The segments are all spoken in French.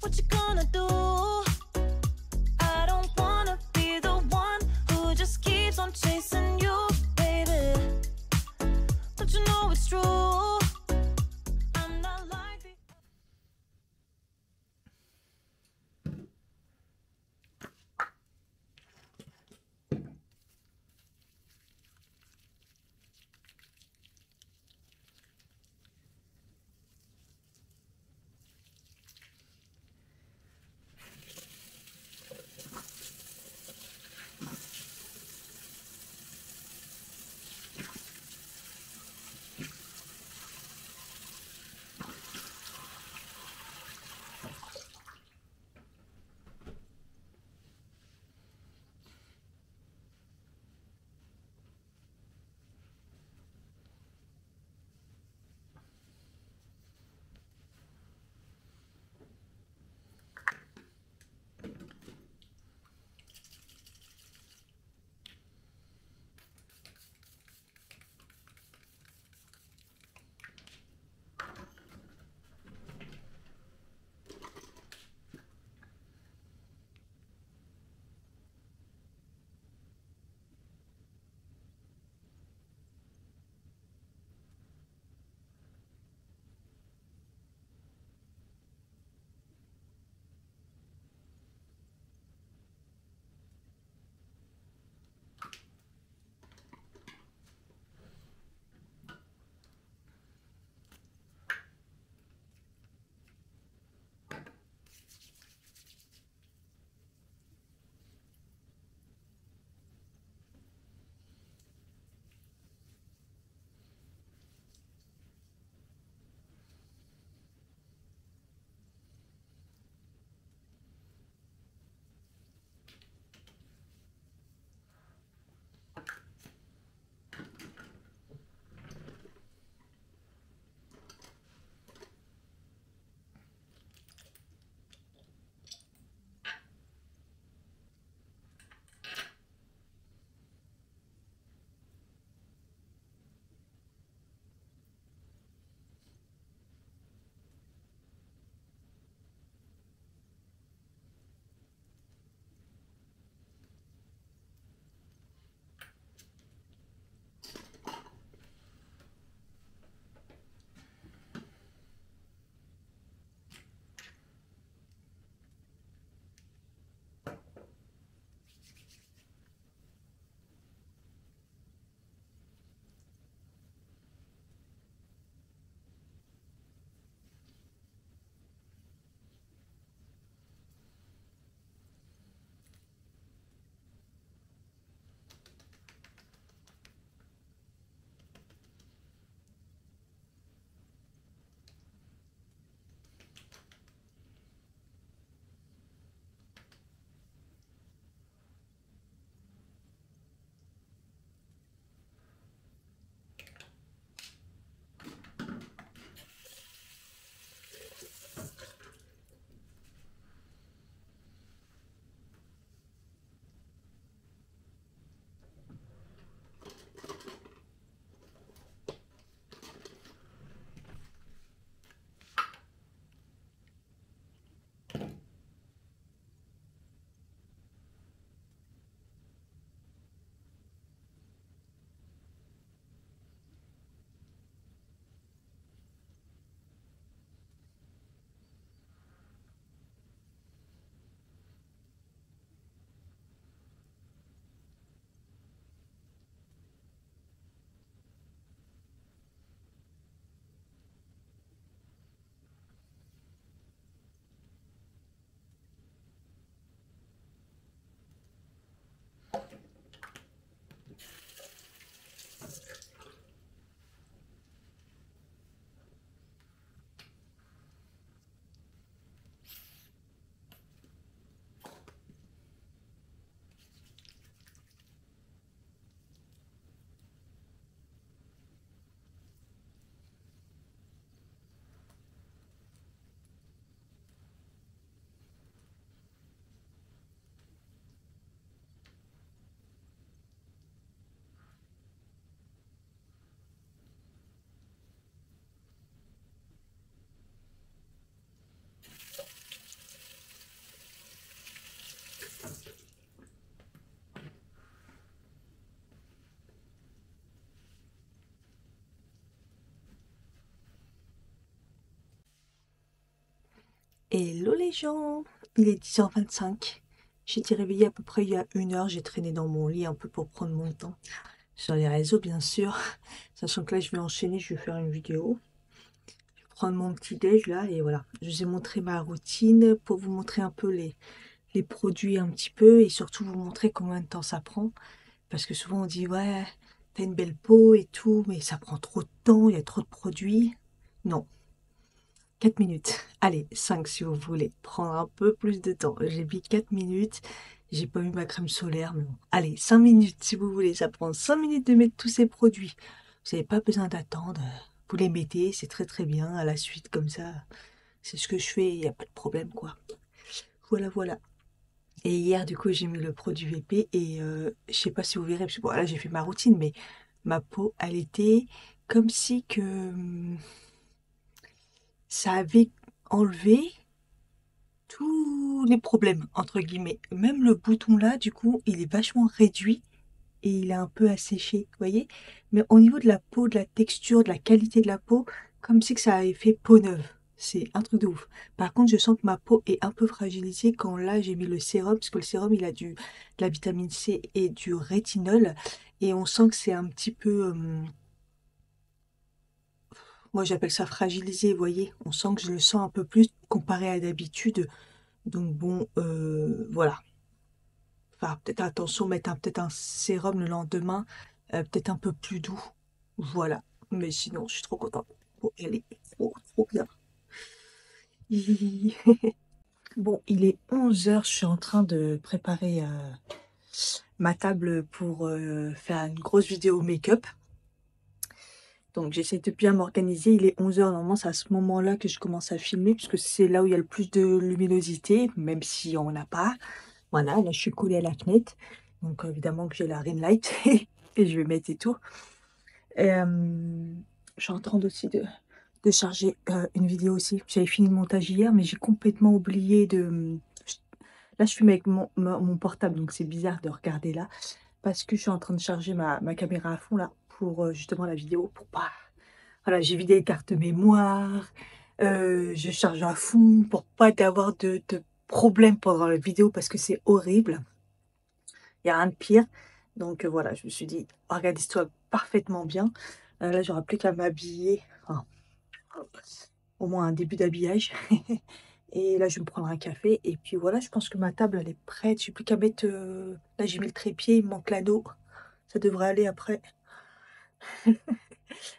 What you gonna do? I don't wanna be the one who just keeps on chasing you, baby. Don't you know it's true? I'm not like the... Hello les gens, il est 10h25. J'ai été réveillée à peu près il y a 1 heure. J'ai traîné dans mon lit un peu pour prendre mon temps. Sur les réseaux, bien sûr. Sachant que là, je vais enchaîner, je vais faire une vidéo. Je vais prendre mon petit déj là et voilà. Je vous ai montré ma routine pour vous montrer un peu les produits un petit peu et surtout vous montrer combien de temps ça prend. Parce que souvent on dit ouais, t'as une belle peau et tout, mais ça prend trop de temps, il y a trop de produits. Non, 4 minutes. Allez, 5 si vous voulez. Prendre un peu plus de temps. J'ai mis 4 minutes. J'ai pas mis ma crème solaire, mais bon. Allez, 5 minutes si vous voulez. Ça prend 5 minutes de mettre tous ces produits. Vous n'avez pas besoin d'attendre. Vous les mettez, c'est très très bien. À la suite, comme ça, c'est ce que je fais. Il n'y a pas de problème, quoi. Voilà, voilà. Et hier, du coup, j'ai mis le produit VP et je sais pas si vous verrez, parce que bon, là, j'ai fait ma routine, mais ma peau, elle était comme si que ça avait enlevé tous les problèmes, entre guillemets. Même le bouton là, du coup, il est vachement réduit et il est un peu asséché, vous voyez. Mais au niveau de la peau, de la texture, de la qualité de la peau, comme si que ça avait fait peau neuve. C'est un truc de ouf. Par contre, je sens que ma peau est un peu fragilisée quand là, j'ai mis le sérum, parce que le sérum, il a de la vitamine C et du rétinol. Et on sent que c'est un petit peu... moi, j'appelle ça fragilisé, vous voyez. On sent que je le sens un peu plus comparé à d'habitude. Donc bon, voilà. Enfin, peut-être attention, mettre peut-être un sérum le lendemain, peut-être un peu plus doux. Voilà. Mais sinon, je suis trop contente. Bon, elle est trop, trop bien. Bon, il est 11 h. Je suis en train de préparer ma table pour faire une grosse vidéo make-up. Donc, j'essaie de bien m'organiser. Il est 11 h. Normalement, c'est à ce moment-là que je commence à filmer, puisque c'est là où il y a le plus de luminosité, même si on n'a pas. Voilà, là, je suis collée à la fenêtre. Donc, évidemment que j'ai la ring light et je vais mettre et tout. Et, je suis en train aussi de charger une vidéo aussi. J'avais fini le montage hier, mais j'ai complètement oublié de... Là, je filme avec mon portable, donc c'est bizarre de regarder là. Parce que je suis en train de charger ma caméra à fond là, pour justement la vidéo, pour pas... Voilà, j'ai vidé les cartes mémoire, je charge à fond pour pas avoir de problème pendant la vidéo parce que c'est horrible. Il y a rien de pire. Donc voilà, je me suis dit: «Organise-toi parfaitement bien». Là, j'aurais plus qu'à m'habiller, enfin, au moins un début d'habillage et là, je vais me prendre un café et puis voilà, je pense que ma table, elle est prête. J'ai plus qu'à mettre, là, j'ai mis le trépied, il me manque l'anneau. Ça devrait aller après.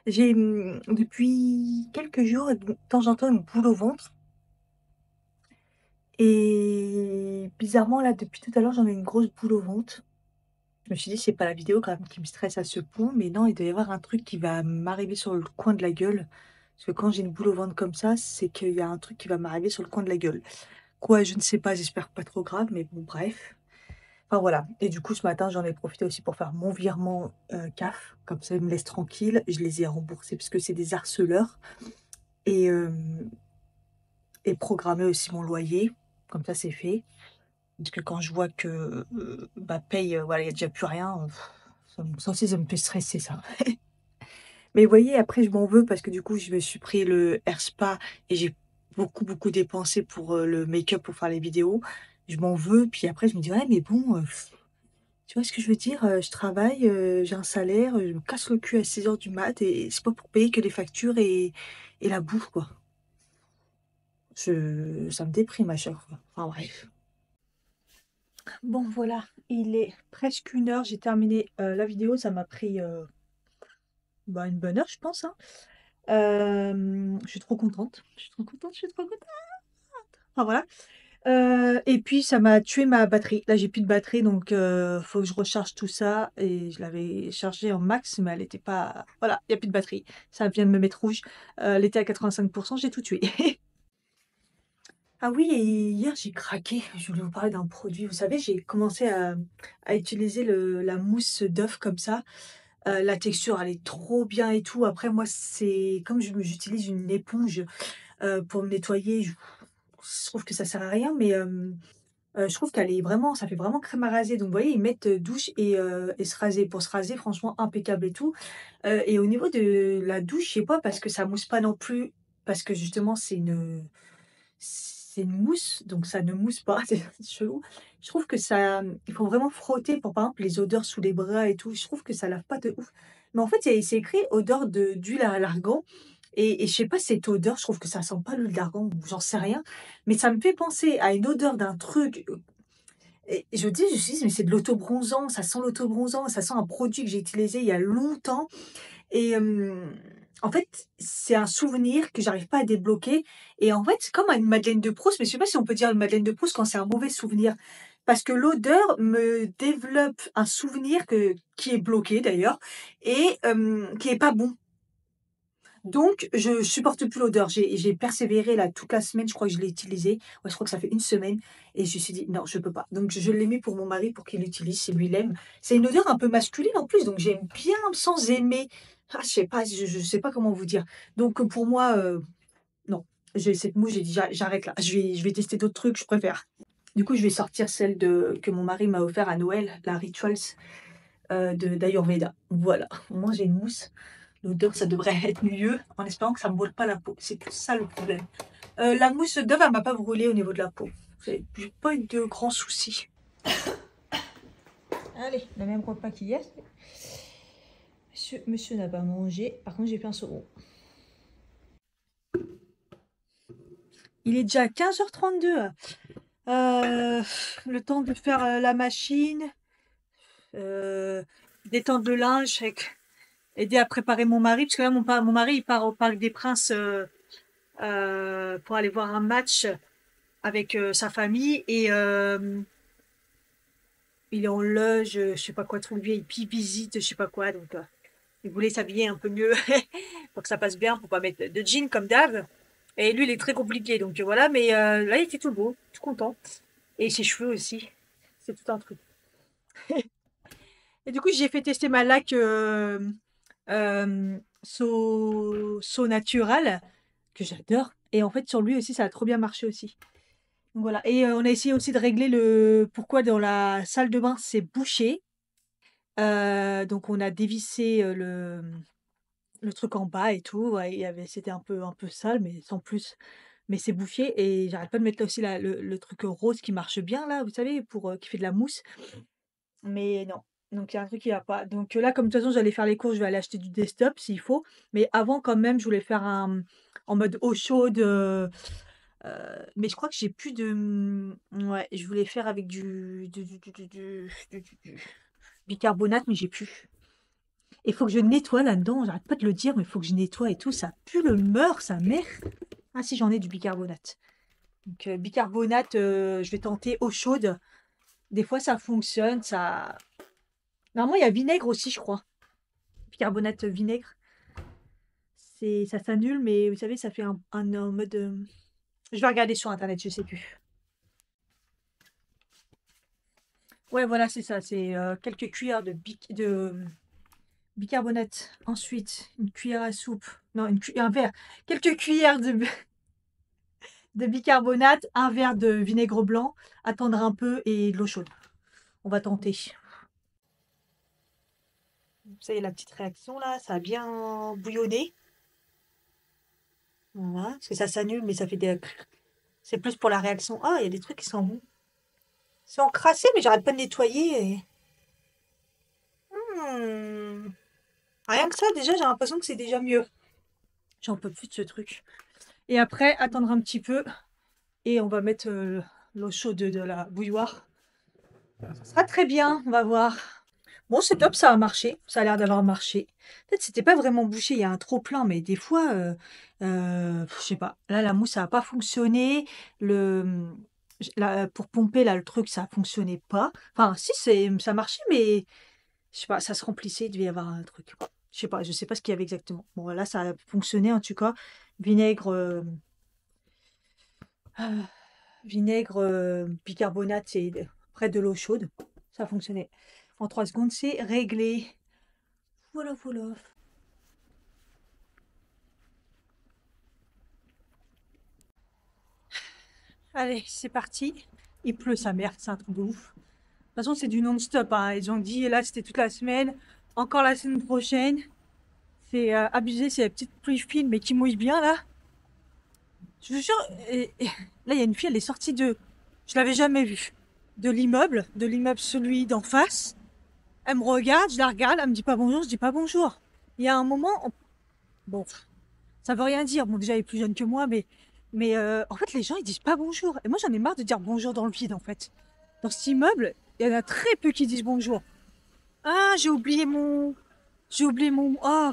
J'ai, depuis quelques jours, de temps en temps, une boule au ventre et bizarrement, là, depuis tout à l'heure, j'en ai une grosse boule au ventre. Je me suis dit: «C'est pas la vidéo quand même qui me stresse à ce point», mais non, il doit y avoir un truc qui va m'arriver sur le coin de la gueule. Parce que quand j'ai une boule au ventre comme ça, c'est qu'il y a un truc qui va m'arriver sur le coin de la gueule. Quoi? Je ne sais pas, j'espère pas trop grave, mais bon, bref. Enfin, voilà. Et du coup, ce matin, j'en ai profité aussi pour faire mon virement, CAF. Comme ça, ils me laissent tranquille. Je les ai remboursés parce que c'est des harceleurs et et programmer aussi mon loyer. Comme ça, c'est fait. Parce que quand je vois que, ma paye, voilà, il y a déjà plus rien, ça aussi, ça me fait stresser ça. Mais vous voyez, après je m'en veux parce que du coup, je me suis pris le Air Spa et j'ai beaucoup, beaucoup dépensé pour, le make-up pour faire les vidéos. Je m'en veux, puis après je me dis: «Ouais, mais bon, tu vois ce que je veux dire? Je travaille, j'ai un salaire, je me casse le cul à 6 h du mat et c'est pas pour payer que les factures et la bouffe, quoi». Ça me déprime à chaque fois. Enfin bref. Bon voilà, il est presque 1 h, j'ai terminé, la vidéo, ça m'a pris, bah, une bonne heure je pense, hein. Je suis trop contente, je suis trop contente, je suis trop contente. Enfin voilà, et puis ça m'a tué ma batterie. Là, j'ai plus de batterie donc faut que je recharge tout ça et je l'avais chargée en max mais elle était pas voilà, il y a plus de batterie. Ça vient de me mettre rouge. Elle était à 85, j'ai tout tué. Ah oui et hier j'ai craqué, je voulais vous parler d'un produit. Vous savez, j'ai commencé à utiliser la mousse d'œuf comme ça. La texture elle est trop bien et tout. Après moi, c'est comme j'utilise une éponge, pour me nettoyer, je trouve que ça sert à rien mais je trouve qu'elle est vraiment ça fait vraiment crème à raser. Donc vous voyez, ils mettent, douche et se raser. Pour se raser, franchement impeccable et tout. Et au niveau de la douche, je sais pas, parce que ça mousse pas non plus, parce que justement c'est une mousse, donc ça ne mousse pas, c'est chelou. Je trouve que ça, il faut vraiment frotter pour, par exemple, les odeurs sous les bras et tout. Je trouve que ça lave pas de ouf. Mais en fait, c'est écrit odeur d'huile à l'argan et je sais pas cette odeur, je trouve que ça sent pas l'huile d'argan ou j'en sais rien, mais ça me fait penser à une odeur d'un truc, et je me suis dit: «Mais c'est de l'auto-bronzant, ça sent l'auto-bronzant, ça sent un produit que j'ai utilisé il y a longtemps». Et en fait, c'est un souvenir que j'arrive pas à débloquer et en fait, c'est comme une Madeleine de Proust, mais je sais pas si on peut dire une Madeleine de Proust quand c'est un mauvais souvenir. Parce que l'odeur me développe un souvenir qui est bloqué d'ailleurs et qui est pas bon. Donc je supporte plus l'odeur. J'ai persévéré là toute la semaine, je crois que je l'ai utilisé. Ouais, je crois que ça fait une semaine et je me suis dit: «Non, je peux pas». Donc je l'ai mis pour mon mari pour qu'il l'utilise si lui l'aime. C'est une odeur un peu masculine en plus, donc j'aime bien sans aimer. Ah, je sais pas comment vous dire. Donc pour moi, non, j'ai cette mouche, j'ai dit: J'arrête là, je vais tester d'autres trucs, je préfère». Du coup, je vais sortir celle que mon mari m'a offert à Noël, la Rituals, d'Ayurveda. Voilà, au moins j'ai une mousse. L'odeur, ça devrait être mieux, en espérant que ça me brûle pas la peau. C'est plus ça le problème. La mousse Dove, elle m'a pas brûlé au niveau de la peau. J'ai pas eu de grands soucis. Allez, le même repas qu'hier. Monsieur n'a pas mangé. Par contre, j'ai fait un saumon. Il est déjà 15h32. Le temps de faire la machine, d'étendre le linge, aider à préparer mon mari. Parce que là, mon mari, il part au Parc des Princes pour aller voir un match avec sa famille. Et il est en loge, je sais pas quoi, trop VIP, visite, je sais pas quoi. Donc, il voulait s'habiller un peu mieux pour que ça passe bien, pour pas mettre de jeans comme d'hab. Et lui, il est très compliqué, donc voilà. Mais là, il était tout beau, tout content. Et ses cheveux aussi. C'est tout un truc. Et du coup, j'ai fait tester ma laque So Natural, que j'adore. Et en fait, sur lui aussi, ça a trop bien marché aussi. Donc voilà. Et on a essayé aussi de régler le pourquoi dans la salle de bain c'est bouché. Donc on a dévissé le truc en bas et tout. Ouais, c'était un peu sale, mais sans plus. Mais c'est bouché et j'arrête pas de mettre là aussi le truc rose qui marche bien là, vous savez, pour qui fait de la mousse. Mais non. Donc il y a un truc qui va pas. Donc là, comme de toute façon, j'allais faire les courses, je vais aller acheter du desktop s'il faut. Mais avant, quand même, je voulais faire en mode eau chaude. Mais je crois que j'ai plus de. Ouais, je voulais faire avec du bicarbonate, mais j'ai plus. Il faut que je nettoie là-dedans. J'arrête pas de le dire, mais il faut que je nettoie et tout. Ça pue le meurtre, sa mère. Ah si, j'en ai du bicarbonate. Donc bicarbonate, je vais tenter eau chaude. Des fois, ça fonctionne. Ça. Normalement, il y a vinaigre aussi, je crois. Bicarbonate vinaigre. Ça s'annule, mais vous savez, ça fait un mode. Je vais regarder sur internet, je sais plus. Ouais, voilà, c'est ça. C'est quelques cuillères de bicarbonate. Ensuite, une cuillère à soupe. Non, un verre. Quelques cuillères de bicarbonate, un verre de vinaigre blanc. Attendre un peu et de l'eau chaude. On va tenter. Vous savez, la petite réaction là, ça a bien bouillonné. Voilà, parce que ça s'annule, mais ça fait des. C'est plus pour la réaction. Ah, il y a des trucs qui sont bons. C'est encrassé, mais j'arrête pas de nettoyer. Hmm. Rien que ça, déjà, j'ai l'impression que c'est déjà mieux. J'en peux plus de ce truc. Et après, attendre un petit peu. Et on va mettre l'eau chaude de la bouilloire. Ça sera très bien, on va voir. Bon, c'est top, ça a marché. Ça a l'air d'avoir marché. Peut-être que c'était pas vraiment bouché, il y a un trop plein, mais des fois, je sais pas. Là, la mousse, ça n'a pas fonctionné. Pour pomper, là, le truc, ça fonctionnait pas. Enfin, si, ça marchait, mais je sais pas, ça se remplissait, il devait y avoir un truc. Je sais pas ce qu'il y avait exactement. Bon, là, ça a fonctionné en tout cas. Vinaigre, bicarbonate et près de l'eau chaude. Ça a fonctionné. En 3 secondes, c'est réglé. Voilà, voilà. Allez, c'est parti. Il pleut sa mère, c'est un truc de ouf. De toute façon, c'est du non-stop, hein. Ils ont dit, là, c'était toute la semaine. Encore la semaine prochaine. C'est abusé, c'est la petite pluie fine, mais qui mouille bien, là. Je vous jure, là, il y a une fille, elle est sortie de... Je l'avais jamais vue. De l'immeuble celui d'en face. Elle me regarde, je la regarde, elle me dit pas bonjour, je dis pas bonjour. Il y a un moment, bon, ça veut rien dire. Bon, déjà, elle est plus jeune que moi, mais en fait, les gens, ils disent pas bonjour. Et moi, j'en ai marre de dire bonjour dans le vide, en fait. Dans cet immeuble, il y en a très peu qui disent bonjour. Ah, j'ai oublié mon... Ah,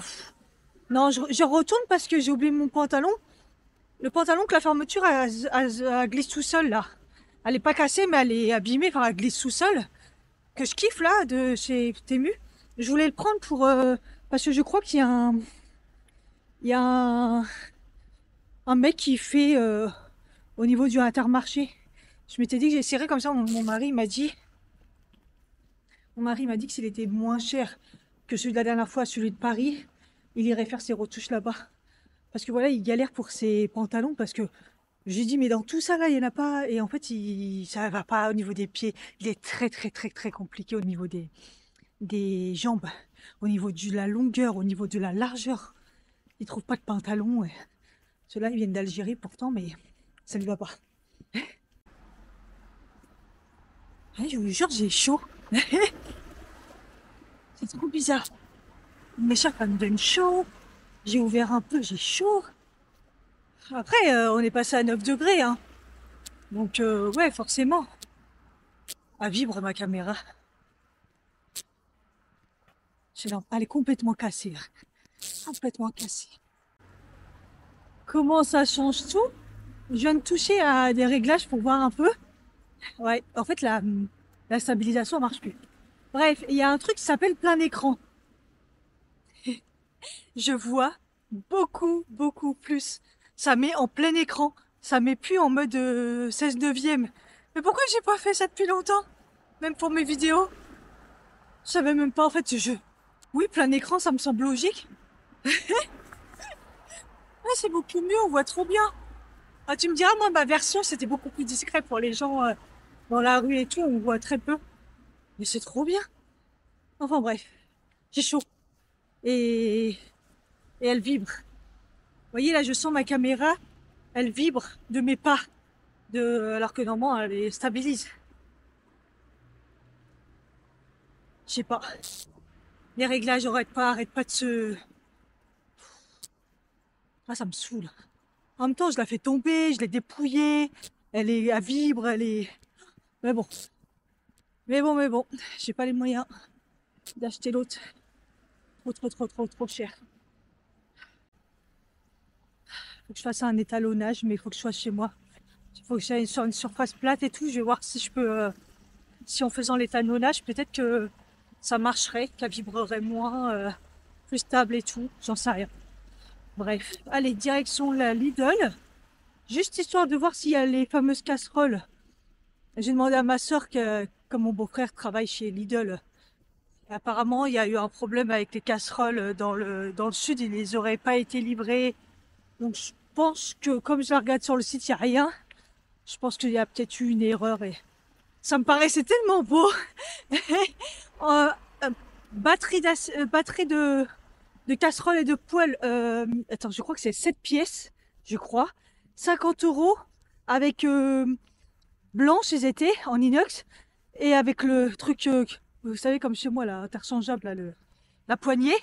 non, je retourne parce que j'ai oublié mon pantalon. Le pantalon que la fermeture, elle glisse tout seul, là. Elle est pas cassée, mais elle est abîmée, enfin, elle glisse tout seul. Que je kiffe, là, de chez Temu. Je voulais le prendre pour... parce que je crois qu'il y a un... Il y a un mec qui fait au niveau du Intermarché. Je m'étais dit que j'essaierais comme ça. Mon mari m'a dit... Mon mari m'a dit que s'il était moins cher que celui de la dernière fois, celui de Paris, il irait faire ses retouches là-bas. Parce que voilà, il galère pour ses pantalons parce que j'ai dit mais dans tout ça là, il y en a pas et en fait, ça va pas au niveau des pieds. Il est très compliqué au niveau des jambes, au niveau de la longueur, au niveau de la largeur. Il trouve pas de pantalon. Ceux-là, ils viennent d'Algérie pourtant, mais ça ne va pas. Je vous jure, j'ai chaud. C'est trop bizarre. Mes chakras me donnent chaud. J'ai ouvert un peu, j'ai chaud. Après, on est passé à 9 degrés, hein. Donc, ouais, forcément. À vibrer ma caméra. Elle est complètement cassée. Complètement cassée. Comment ça change tout? Je viens de toucher à des réglages pour voir un peu. Ouais, en fait, la stabilisation marche plus. Bref, il y a un truc qui s'appelle plein écran. Je vois beaucoup plus. Ça met en plein écran. Ça met plus en mode 16 neuvième. Mais pourquoi j'ai pas fait ça depuis longtemps? Même pour mes vidéos. Je savais même pas en fait Oui, plein écran, ça me semble logique. Ouais, c'est beaucoup mieux, on voit trop bien. Ah, tu me diras, moi, ma version, c'était beaucoup plus discret pour les gens dans la rue et tout, on voit très peu. Mais c'est trop bien. Enfin bref, j'ai chaud. Et elle vibre. Vous voyez, là, je sens ma caméra, elle vibre de mes pas. Alors que normalement, elle les stabilise. Je sais pas. Les réglages arrêtent pas de se... Ah, ça me saoule. En même temps, je la fais tomber, je l'ai dépouillée. Elle vibre, elle est... Mais bon. J'ai pas les moyens d'acheter l'autre. Trop cher. Faut que je fasse un étalonnage, mais il faut que je sois chez moi. Il faut que j'aille sur une surface plate et tout. Je vais voir si je peux... si en faisant l'étalonnage, peut-être que ça marcherait, qu'elle vibrerait moins, plus stable et tout. J'en sais rien. Bref. Allez, direction la Lidl. Juste histoire de voir s'il y a les fameuses casseroles. J'ai demandé à ma soeur que, comme mon beau-frère travaille chez Lidl, apparemment il y a eu un problème avec les casseroles dans le sud, ils les auraient pas été livrés. Donc je pense que comme je la regarde sur le site, il n'y a rien. Je pense qu'il y a peut-être eu une erreur et ça me paraissait tellement beau. Batterie de casseroles et de poêles. Attends, je crois que c'est 7 pièces, je crois. 50 € avec blanche, ils étaient en inox et avec le truc, vous savez, comme chez moi, là, interchangeable, là, la poignée.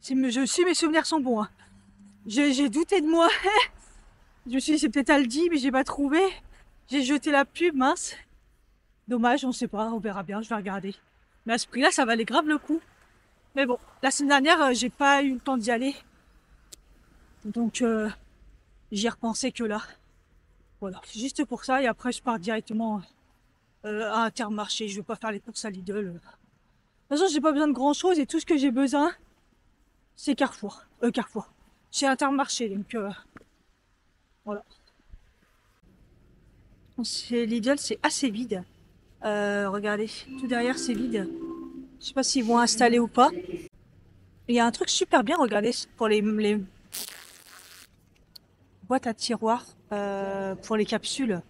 Si mes souvenirs sont bons. Hein. J'ai douté de moi. Je me suis dit, c'est peut-être Aldi, mais j'ai pas trouvé. J'ai jeté la pub, mince. Dommage, on sait pas, on verra bien, je vais regarder. Mais à ce prix-là, ça valait grave le coup. Mais bon, la semaine dernière, j'ai pas eu le temps d'y aller. Donc, j'y ai repensé que là. Voilà, juste pour ça. Et après, je pars directement à Intermarché. Je vais pas faire les courses à Lidl. De toute façon, j'ai pas besoin de grand-chose. Et tout ce que j'ai besoin, c'est Carrefour. Chez Intermarché. Donc, voilà. Chez Lidl, c'est assez vide. Regardez, tout derrière, c'est vide. Je sais pas s'ils vont installer ou pas. Il y a un truc super bien, regardez, pour les boîtes à tiroirs, pour les capsules.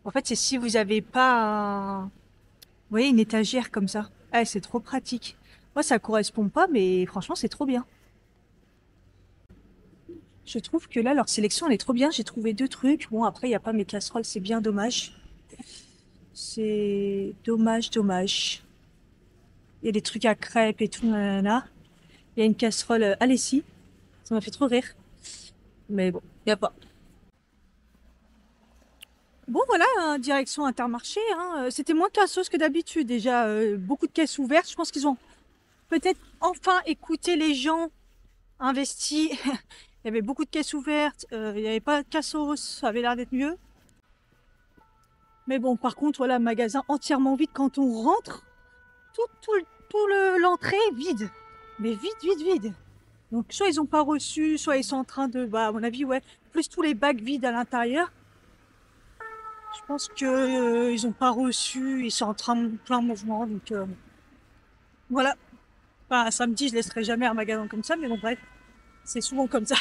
En fait, c'est si vous avez pas vous voyez, une étagère comme ça. Eh, c'est trop pratique. Moi, ça correspond pas, mais franchement, c'est trop bien. Je trouve que là, leur sélection, elle est trop bien. J'ai trouvé 2 trucs. Bon, après, il n'y a pas mes casseroles, c'est bien dommage. C'est dommage, dommage. Il y a des trucs à crêpes et tout, nanana. Il y a une casserole à Lessie. Ça m'a fait trop rire. Mais bon, il n'y a pas. Bon, voilà, hein, direction Intermarché. Hein. C'était moins cassos que d'habitude. Déjà, beaucoup de caisses ouvertes. Je pense qu'ils ont peut-être enfin écouté les gens, investis. Il y avait beaucoup de caisses ouvertes. Il n'y avait pas de cassos. Ça avait l'air d'être mieux. Mais bon, par contre, voilà, magasin entièrement vide. Quand on rentre, l'entrée vide. Mais vide, vide, vide. Donc, soit ils n'ont pas reçu, soit ils sont en train de, bah, à mon avis, ouais, plus tous les bacs vides à l'intérieur. Je pense que ils n'ont pas reçu, ils sont en train de plein mouvement. Donc, voilà. Enfin, un samedi, je laisserai jamais un magasin comme ça, mais bon, bref, c'est souvent comme ça.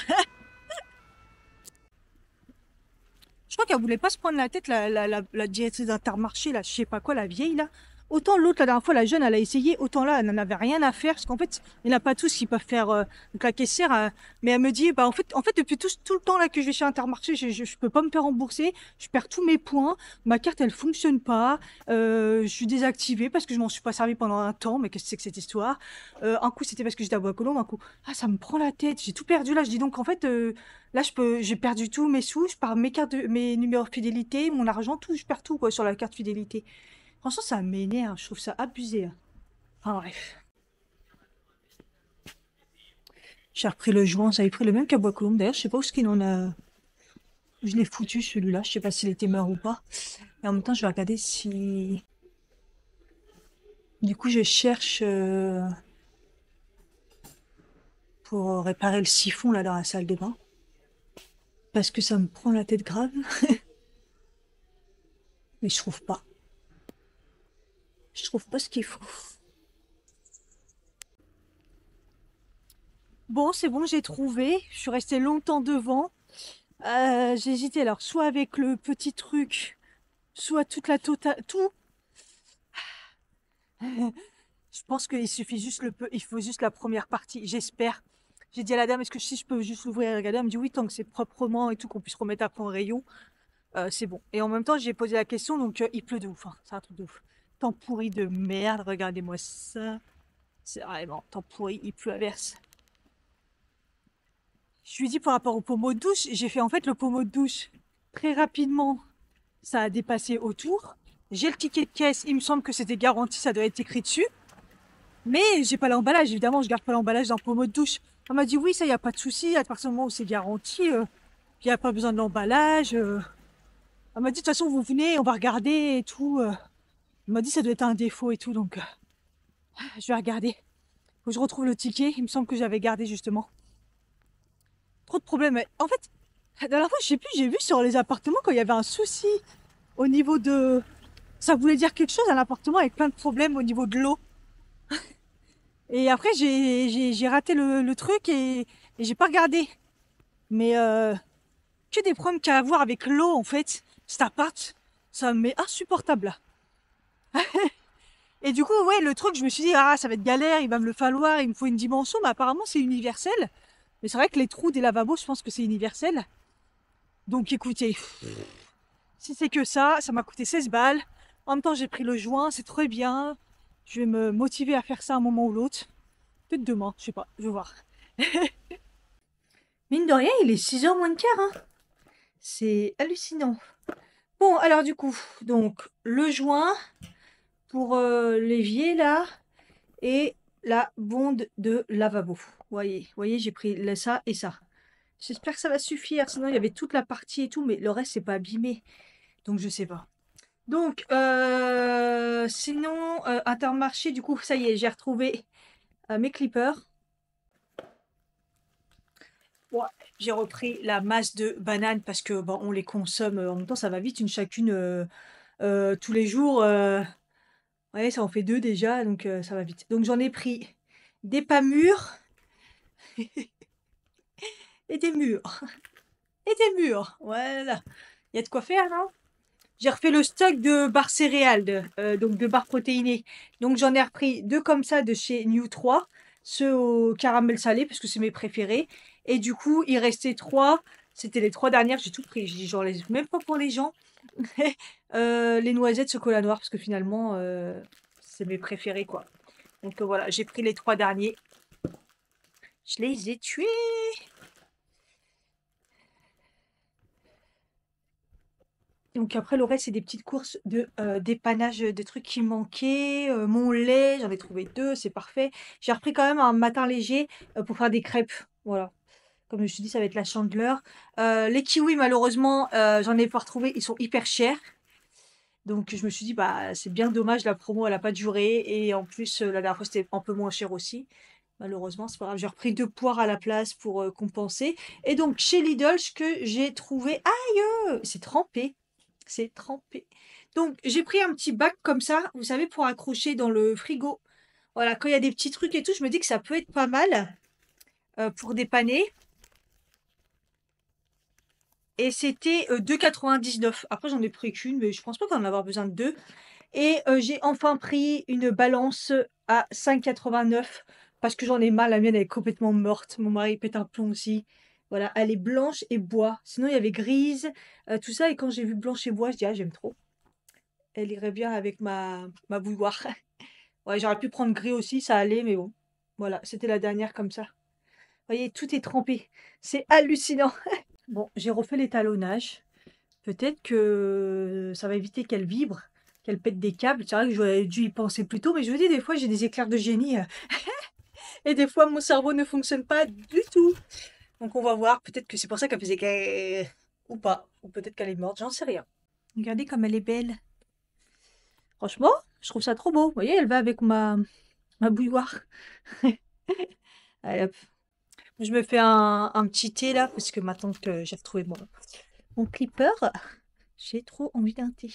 Je crois qu'elle voulait pas se prendre la tête, la directrice d'Intermarché, là, je sais pas quoi, la vieille, là. Autant l'autre, la dernière fois, la jeune, elle a essayé, autant là, elle n'en avait rien à faire, parce qu'en fait, il n'y en a pas tous qui peuvent faire, donc la caissière, mais elle me dit, bah, en fait, depuis tout le temps, là, que je vais chez Intermarché, je peux pas me faire rembourser, je perds tous mes points, ma carte, elle fonctionne pas, je suis désactivée parce que je m'en suis pas servi pendant un temps, mais qu'est-ce que c'est que cette histoire? Un coup, c'était parce que j'étais à Bois-Colombes, un coup, ah, ça me prend la tête, j'ai tout perdu, là, je dis donc, en fait, là, j'ai perdu tous mes sous, je perds mes numéros de fidélité, mon argent, tout, je perds tout, quoi, sur la carte fidélité. Franchement, ça m'énerve, je trouve ça abusé. Hein. Enfin, bref. J'ai repris le joint, j'avais pris le même qu'à Bois-Colombes. D'ailleurs, je sais pas où ce qu'il en a. Je l'ai foutu, celui-là. Je sais pas s'il était mort ou pas. Et en même temps, je vais regarder si. Du coup, je cherche pour réparer le siphon, là, dans la salle de bain. Parce que ça me prend la tête grave. Mais je trouve pas. Je trouve pas ce qu'il faut. Bon, c'est bon, j'ai trouvé. Je suis restée longtemps devant. J'ai hésité alors, soit avec le petit truc, soit toute la totale. Tout. Je pense qu'il suffit juste il faut juste la première partie, j'espère. J'ai dit à la dame, est-ce que si je peux juste l'ouvrir et regarder? Elle me dit oui, tant que c'est proprement et tout, qu'on puisse remettre après en rayon, c'est bon. Et en même temps, j'ai posé la question, donc il pleut de ouf. Hein. C'est un truc de ouf. Temps pourri de merde, regardez-moi ça. C'est vraiment temps pourri, il pleut à verse. Je lui dis par rapport au pommeau de douche, j'ai fait en fait le pommeau de douche très rapidement. Ça a dépassé autour. J'ai le ticket de caisse, il me semble que c'était garanti, ça doit être écrit dessus. Mais j'ai pas l'emballage, évidemment, je garde pas l'emballage dans le pommeau de douche. Elle m'a dit oui, ça y a pas de souci, à partir du moment où c'est garanti, il n'y a pas besoin de l'emballage. Elle m'a dit de toute façon vous venez, on va regarder et tout. Elle m'a dit ça doit être un défaut et tout, donc je vais regarder. Faut que je retrouve le ticket, il me semble que j'avais gardé justement. Trop de problèmes. En fait, la dernière fois, je sais plus, j'ai vu sur les appartements quand il y avait un souci au niveau de. Ça voulait dire quelque chose, un appartement avec plein de problèmes au niveau de l'eau. Et après, j'ai raté le truc et j'ai pas regardé. Mais que des problèmes qu'il y a à voir avec l'eau, en fait. Cet appart, ça me met insupportable. Et du coup, ouais, le truc, je me suis dit, ah, ça va être galère, il va me le falloir, il me faut une dimension. Mais apparemment, c'est universel. Mais c'est vrai que les trous des lavabos, je pense que c'est universel. Donc écoutez, si c'est que ça m'a coûté 16 balles. En même temps, j'ai pris le joint, c'est très bien. Je vais me motiver à faire ça un moment ou l'autre. Peut-être demain, je sais pas, je vais voir. Mine de rien, il est 6h moins de quart. Hein. C'est hallucinant. Bon, alors du coup, donc le joint pour l'évier là et la bonde de lavabo. Voyez, j'ai pris ça et ça. J'espère que ça va suffire. Sinon, il y avait toute la partie et tout, mais le reste, c'est pas abîmé. Donc, je sais pas. Donc, sinon, Intermarché, du coup, ça y est, j'ai retrouvé mes clippers. Ouais, j'ai repris la masse de bananes parce que bon, on les consomme en même temps, ça va vite, une chacune tous les jours. Ouais, ça en fait 2 déjà, donc ça va vite. Donc, j'en ai pris des pas mûrs et des mûrs. Et des mûrs. Voilà. Il y a de quoi faire, non? J'ai refait le stock de barres céréales, donc de barres protéinées. Donc j'en ai repris 2 comme ça de chez New 3, ceux au caramel salé parce que c'est mes préférés. Et du coup, il restait 3. C'était les 3 dernières, j'ai tout pris. J'ai dit: «J'en laisse même pas pour les gens». Les noisettes, chocolat noir, parce que finalement, c'est mes préférés, quoi. Donc voilà, j'ai pris les 3 derniers. Je les ai tués! Donc après, le reste, c'est des petites courses de dépannage, des trucs qui manquaient. Mon lait, j'en ai trouvé 2, c'est parfait. J'ai repris quand même un matin léger, pour faire des crêpes, voilà. Comme je me suis dit, ça va être la chandeleur. Les kiwis, malheureusement, j'en ai pas retrouvé, ils sont hyper chers. Donc je me suis dit: «Bah, c'est bien dommage, la promo, elle a pas duré» et en plus, la dernière fois, c'était un peu moins cher aussi. Malheureusement, c'est pas grave, j'ai repris 2 poires à la place pour, compenser et donc chez Lidl, ce que j'ai trouvé aïe! C'est trempé, c'est trempé. Donc j'ai pris un petit bac comme ça, vous savez, pour accrocher dans le frigo. Voilà, quand il y a des petits trucs et tout, je me dis que ça peut être pas mal, pour dépanner et c'était, 2,99 €. Après j'en ai pris qu'1, mais je pense pas qu'en avoir besoin de 2. Et j'ai enfin pris une balance à 5,89 € parce que j'en ai marre, la mienne elle est complètement morte. Mon mari pète un plomb aussi. Voilà, elle est blanche et bois. Sinon il y avait grise, tout ça et quand j'ai vu blanche et bois, je dis: «Ah j'aime trop». Elle irait bien avec ma bouilloire. Ouais, j'aurais pu prendre gris aussi, ça allait, mais bon. Voilà, c'était la dernière comme ça. Vous voyez, tout est trempé. C'est hallucinant. Bon, j'ai refait l'étalonnage. Peut-être que ça va éviter qu'elle vibre, qu'elle pète des câbles. C'est vrai que j'aurais dû y penser plus tôt, mais je vous dis, des fois, j'ai des éclairs de génie, et des fois, mon cerveau ne fonctionne pas du tout. Donc, on va voir. Peut-être que c'est pour ça qu'elle faisait ou pas. Ou peut-être qu'elle est morte, j'en sais rien. Regardez comme elle est belle. Franchement, je trouve ça trop beau. Vous voyez, elle va avec ma bouilloire. Allez, hop. Je me fais un petit thé là, parce que maintenant que j'ai retrouvé mon clipper, j'ai trop envie d'un thé.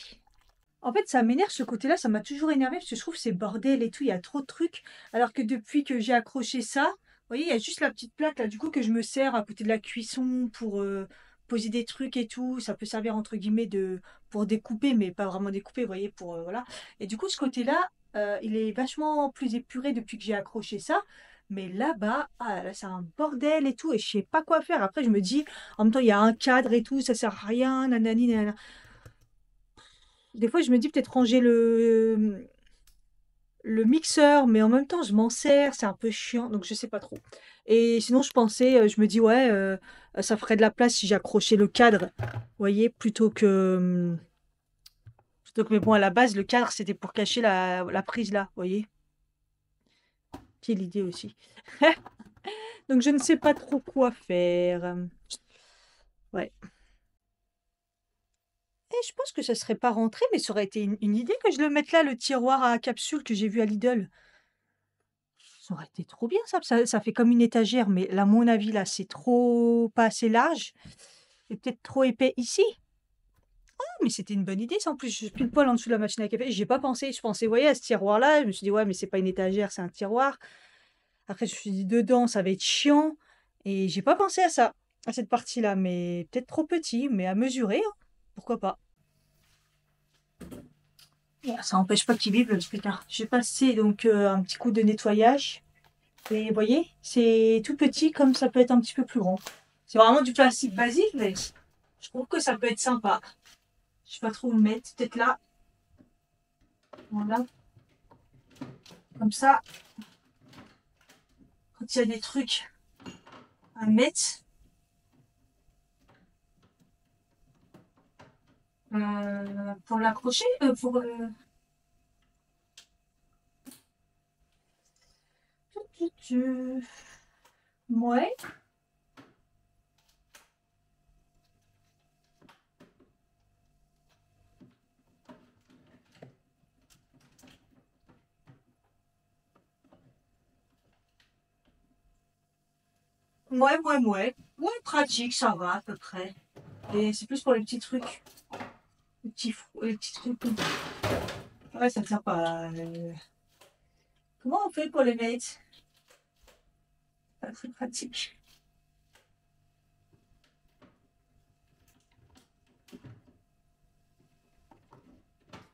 En fait, ça m'énerve ce côté-là, ça m'a toujours énervé parce que je trouve que c'est bordel et tout, il y a trop de trucs. Alors que depuis que j'ai accroché ça, vous voyez, il y a juste la petite plaque là, du coup, que je me sers à côté de la cuisson pour poser des trucs et tout. Ça peut servir entre guillemets pour découper, mais pas vraiment découper, vous voyez, pour voilà. Et du coup, ce côté-là, il est vachement plus épuré depuis que j'ai accroché ça. Mais là-bas, ah là, c'est un bordel et tout, et je sais pas quoi faire. Après, je me dis, en même temps, il y a un cadre et tout, ça sert à rien, nanani, nanana. Des fois, je me dis peut-être ranger le mixeur, mais en même temps, je m'en sers, c'est un peu chiant, donc je sais pas trop. Et sinon, je pensais, je me dis, ouais, ça ferait de la place si j'accrochais le cadre, vous voyez, mais bon, à la base, le cadre, c'était pour cacher la prise là, vous voyez. Quelle idée aussi. Donc, je ne sais pas trop quoi faire. Ouais. Et je pense que ça serait pas rentré, mais ça aurait été une idée que je le mette là, le tiroir à capsule que j'ai vu à Lidl. Ça aurait été trop bien ça, ça fait comme une étagère, mais là, à mon avis, là, c'est trop pas assez large et peut-être trop épais ici. Ah, mais c'était une bonne idée ça en plus, je suis pile poil en dessous de la machine à café. J'y ai pas pensé, je pensais, vous voyez, à ce tiroir-là, je me suis dit: «Ouais, mais c'est pas une étagère, c'est un tiroir». Après, je me suis dit: «Dedans, ça va être chiant» et j'ai pas pensé à ça, à cette partie-là, mais peut-être trop petit, mais à mesurer, hein, pourquoi pas. Ouais, ça empêche pas qu'il vibre le putain. J'ai passé donc un petit coup de nettoyage. Et vous voyez, c'est tout petit comme ça peut être un petit peu plus grand. C'est vraiment du plastique basique, mais je trouve que ça peut être sympa. Je sais pas trop où le mettre, peut-être là. Voilà. Comme ça, quand il y a des trucs à mettre, pour l'accrocher, Ouais. Ouais. Ouais, pratique, ça va à peu près. Et c'est plus pour les petits trucs. Les petits trucs. Ouais, ça ne sert pas. Comment on fait pour les mettre? Pas très pratique.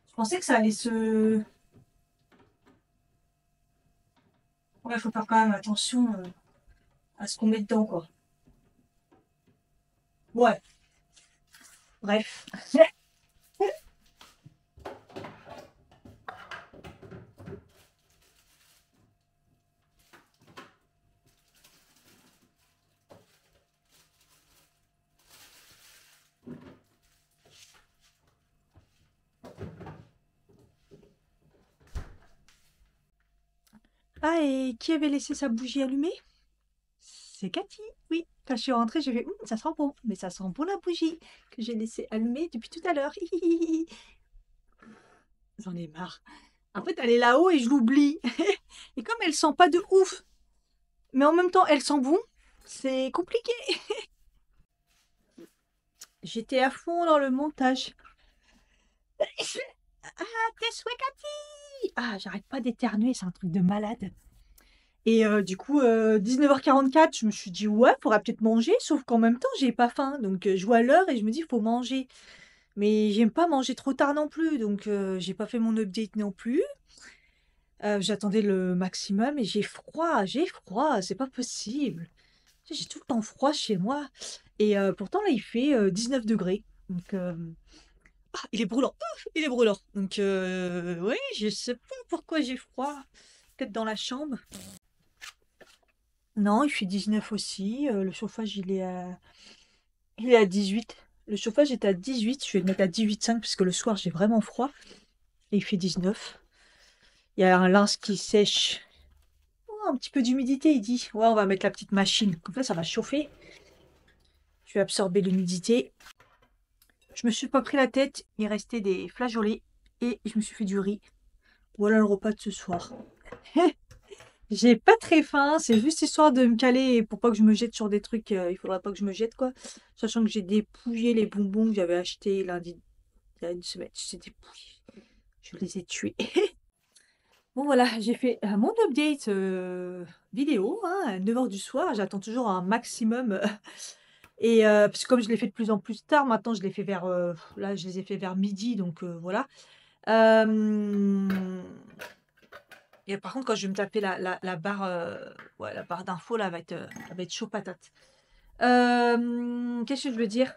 Je pensais que ça allait se... Ouais, faut faire quand même attention à ce qu'on met dedans, quoi. Ouais, bref. Ah, et qui avait laissé sa bougie allumée? C'est Cathy, oui. Quand je suis rentrée, j'ai fait ça sent bon, mais ça sent bon la bougie que j'ai laissée allumée depuis tout à l'heure. J'en ai marre. En fait, elle est là-haut et je l'oublie. Et comme elle sent pas de ouf, mais en même temps, elle sent bon, c'est compliqué. J'étais à fond dans le montage. Ah, tes souhaits, Cathy! Ah, j'arrête pas d'éternuer, c'est un truc de malade. Et du coup, 19h44, je me suis dit: «Ouais, faudra peut-être manger», sauf qu'en même temps, j'ai pas faim. Donc je vois l'heure et je me dis: «Faut manger». Mais j'aime pas manger trop tard non plus, donc j'ai pas fait mon update non plus. J'attendais le maximum et j'ai froid, c'est pas possible. Tu sais, j'ai tout le temps froid chez moi et pourtant là, il fait, 19 degrés. Donc ah, il est brûlant, il est brûlant. Donc oui, je sais pas pourquoi j'ai froid. Peut-être dans la chambre? Non, il fait 19 aussi, le chauffage il est à 18. Le chauffage est à 18, je vais le mettre à 18,5 parce que le soir j'ai vraiment froid et il fait 19. Il y a un linge qui sèche. Oh, un petit peu d'humidité, il dit. Ouais, on va mettre la petite machine. Comme ça va chauffer. Je vais absorber l'humidité. Je me suis pas pris la tête. Il restait des flageolets et je me suis fait du riz. Voilà le repas de ce soir. J'ai pas très faim, c'est juste histoire de me caler pour pas que je me jette sur des trucs. Il faudrait pas que je me jette quoi. Sachant que j'ai dépouillé les bonbons que j'avais achetés lundi, il y a une semaine. J'ai dépouillé. Je les ai tués. Bon voilà, j'ai fait mon update vidéo, hein, à 9h du soir. J'attends toujours un maximum. Et parce que comme je l'ai fait de plus en plus tard, maintenant je les fais vers, là je les ai fait vers midi, donc voilà. Hem et par contre quand je vais me taper la barre, ouais la barre d'infos là, elle va être chaud patate. Qu'est-ce que je veux dire?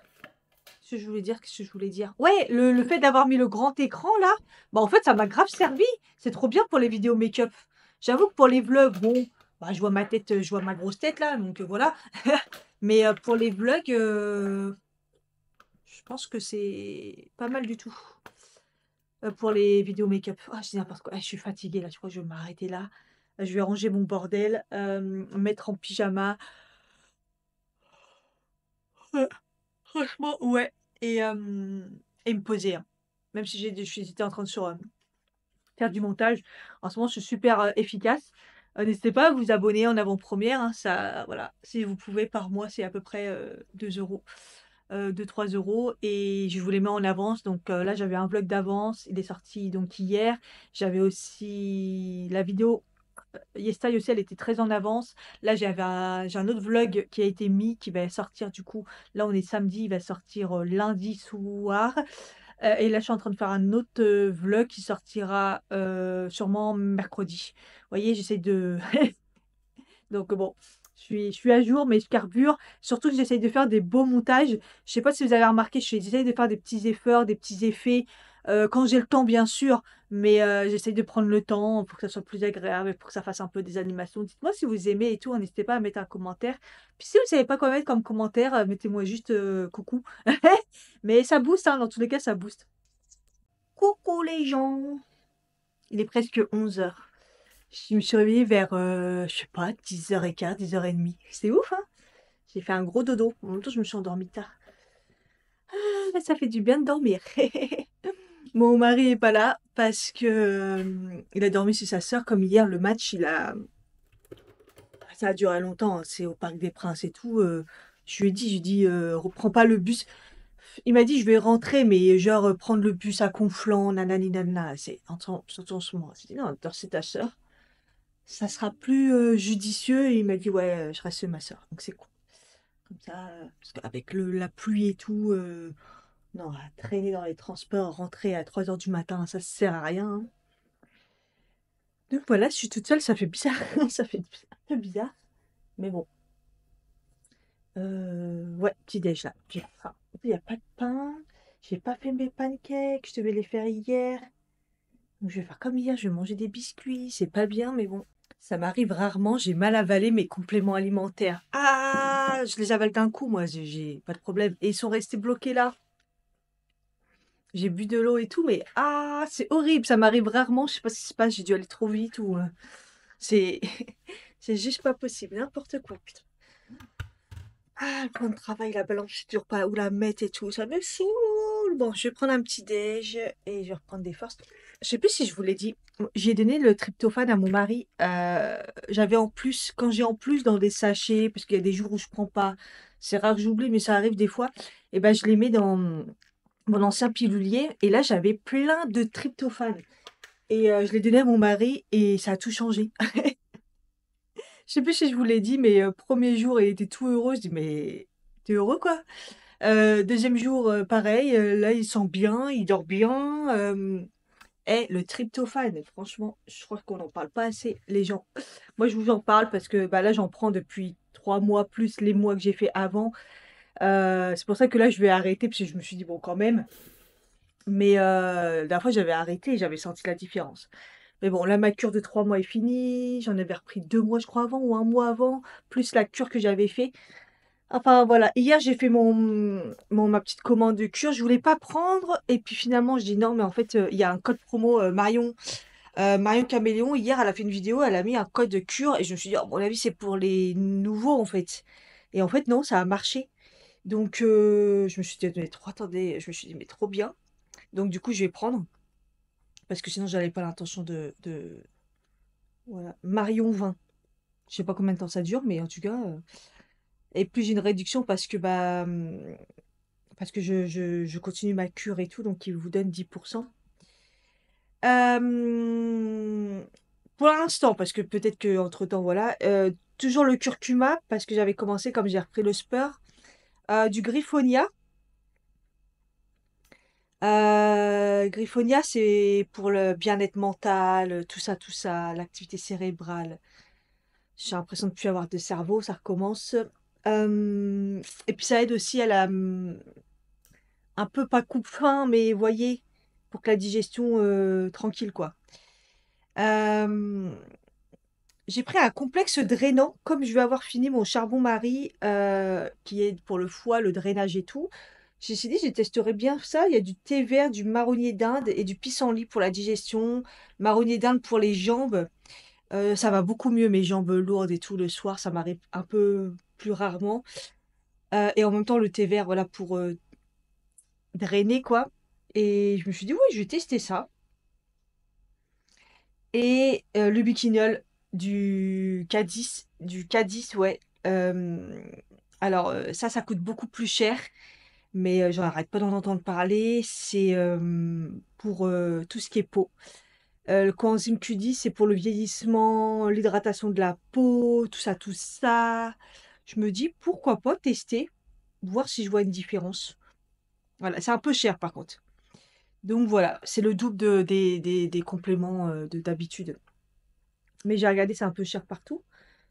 Qu'est-ce que je voulais dire? Qu'est-ce que je voulais dire? Ouais, le fait d'avoir mis le grand écran là, bah, en fait ça m'a grave servi. C'est trop bien pour les vidéos make-up. J'avoue que pour les vlogs, bon, bah, je vois ma tête, je vois ma grosse tête là, donc voilà. Mais pour les vlogs, je pense que c'est pas mal du tout, pour les vidéos make-up. Ah, je dis n'importe quoi. Ah, je suis fatiguée là, je crois que je vais m'arrêter là. Je vais ranger mon bordel, me mettre en pyjama. Ouais, franchement, ouais et me poser, hein. Même si j'étais en train de faire du montage. En ce moment, je suis super, efficace. N'hésitez pas à vous abonner en avant-première, hein, ça voilà, si vous pouvez par mois, c'est à peu près, 2 €, 2-3 € et je vous les mets en avance. Donc là, j'avais un vlog d'avance, il est sorti donc hier. J'avais aussi la vidéo, Yestai aussi, elle était très en avance. Là, j'ai un autre vlog qui a été mis, qui va sortir du coup, là, on est samedi, il va sortir, lundi soir. Et là, je suis en train de faire un autre, vlog qui sortira, sûrement mercredi. Vous voyez, j'essaie de donc bon, je suis à jour, mais je carbure. Surtout que j'essaye de faire des beaux montages. Je sais pas si vous avez remarqué, j'essaye de faire des petits efforts, des petits effets, quand j'ai le temps bien sûr, mais j'essaye de prendre le temps pour que ça soit plus agréable et pour que ça fasse un peu des animations. Dites-moi si vous aimez et tout, hein, n'hésitez pas à mettre un commentaire. Puis si vous savez pas quoi mettre comme commentaire, mettez-moi juste, coucou. Mais ça booste, hein, dans tous les cas, ça booste. Coucou les gens! Il est presque 11h. Je me suis réveillée vers, je sais pas, 10h15, 10h30. C'est ouf, hein? J'ai fait un gros dodo. En même temps, je me suis endormie tard. Ah, bah, ça fait du bien de dormir. Mon mari est pas là parce que, il a dormi chez sa sœur. Comme hier, le match, ça a duré longtemps, hein, c'est au Parc des Princes et tout. Je lui ai dit, reprends pas le bus. Il m'a dit, je vais rentrer, mais genre, prendre le bus à Conflans, nanani nanana. Surtout en ce moment. J'ai dit, non, dors, c'est ta sœur. Ça sera plus judicieux. Et il m'a dit, ouais, je reste chez ma sœur. Donc c'est cool. Comme ça, parce qu'avec la pluie et tout, non, à traîner dans les transports, rentrer à 3h du matin, ça sert à rien, hein. Donc voilà, je suis toute seule, ça fait bizarre. Ça fait un peu bizarre. Mais bon. Ouais, petit déj là. J'ai faim. Il n'y a pas de pain. J'ai pas fait mes pancakes. Je devais les faire hier. Donc je vais faire comme hier. Je vais manger des biscuits. C'est pas bien, mais bon. Ça m'arrive rarement. J'ai mal avalé mes compléments alimentaires. Ah, je les avale d'un coup, moi. J'ai pas de problème. Et ils sont restés bloqués là. J'ai bu de l'eau et tout, mais ah, c'est horrible. Ça m'arrive rarement. Je sais pas ce qui se passe. J'ai dû aller trop vite ou c'est c'est juste pas possible. N'importe quoi, putain. Ah, le plan de travail, la balance dure pas, où la mettre et tout, ça me saoule. Bon, je vais prendre un petit déj et je vais reprendre des forces. Je sais plus si je vous l'ai dit, j'ai donné le tryptophane à mon mari. J'avais en plus, quand j'ai en plus dans des sachets, parce qu'il y a des jours où je prends pas, c'est rare que j'oublie, mais ça arrive des fois, et ben je les mets dans mon ancien pilulier. Et là, j'avais plein de tryptophane. Et je l'ai donné à mon mari et ça a tout changé. Je sais plus si je vous l'ai dit, mais premier jour, il était tout heureux. Je dis, mais t'es heureux quoi? Deuxième jour, pareil, là, il sent bien, il dort bien. Et le tryptophane, franchement, je crois qu'on n'en parle pas assez, les gens. Moi, je vous en parle parce que bah, là, j'en prends depuis 3 mois, plus les mois que j'ai fait avant. C'est pour ça que là, je vais arrêter, parce que je me suis dit, bon, quand même. Mais la dernière fois, j'avais arrêté et j'avais senti la différence. Mais bon, là, ma cure de 3 mois est finie. J'en avais repris 2 mois, je crois, avant, ou un mois avant, plus la cure que j'avais fait. Enfin voilà, hier j'ai fait ma petite commande de cure, je voulais pas prendre et puis finalement je dis non mais en fait il y a un code promo Marion Caméléon, hier elle a fait une vidéo, elle a mis un code de cure et je me suis dit à mon avis c'est pour les nouveaux en fait. Et en fait non, ça a marché. Donc je me suis dit mais trop attendez, je me suis dit mais trop bien. Donc du coup je vais prendre parce que sinon j'avais pas l'intention de voilà, Marion 20. Je sais pas combien de temps ça dure mais en tout cas et puis j'ai une réduction parce que parce que je continue ma cure et tout, donc il vous donne 10%. Euh, pour l'instant, parce que peut-être que entre temps voilà, toujours le curcuma, parce que j'avais commencé, comme j'ai repris le sport, du griffonia. Griffonia, c'est pour le bien-être mental, tout ça, l'activité cérébrale. J'ai l'impression de ne plus avoir de cerveau, ça recommence. Et puis ça aide aussi à la, un peu pas coupe-faim, mais voyez, pour que la digestion tranquille quoi. Euh, j'ai pris un complexe drainant, comme je vais avoir fini mon charbon-marie, qui est pour le foie, le drainage et tout. J'ai me dit, je testerai bien ça. Il y a du thé vert, du marronnier d'Inde et du pissenlit pour la digestion, marronnier d'Inde pour les jambes. Ça va beaucoup mieux, mes jambes lourdes et tout le soir, ça m'arrive un peu plus rarement. Et en même temps, le thé vert, voilà, pour drainer, quoi. Et je me suis dit, oui, je vais tester ça. Et le biquinol du K10, ouais. Alors, ça coûte beaucoup plus cher, mais j'en arrête pas d'en entendre parler. C'est pour tout ce qui est peau. Le coenzyme Q10, c'est pour le vieillissement, l'hydratation de la peau, tout ça, tout ça. Je me dis, pourquoi pas tester, voir si je vois une différence. Voilà, c'est un peu cher par contre. Donc voilà, c'est le double des compléments d'habitude. Mais j'ai regardé, c'est un peu cher partout.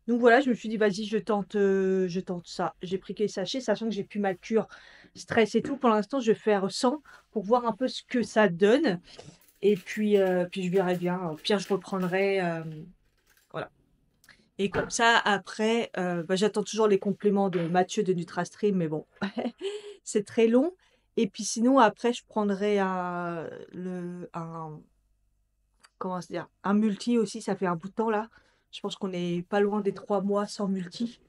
Donc voilà, je me suis dit, vas-y, je tente ça. J'ai pris quelques sachets, sachant que j'ai plus ma cure stress et tout. Pour l'instant, je vais faire 100 pour voir un peu ce que ça donne. Et puis je verrai bien. Au pire, je reprendrai. Voilà. Et comme ça, après, bah, j'attends toujours les compléments de Mathieu de NutraStream, mais bon, c'est très long. Et puis sinon, après, je prendrai comment se dire, un multi aussi, ça fait un bout de temps là. Je pense qu'on est pas loin des 3 mois sans multi.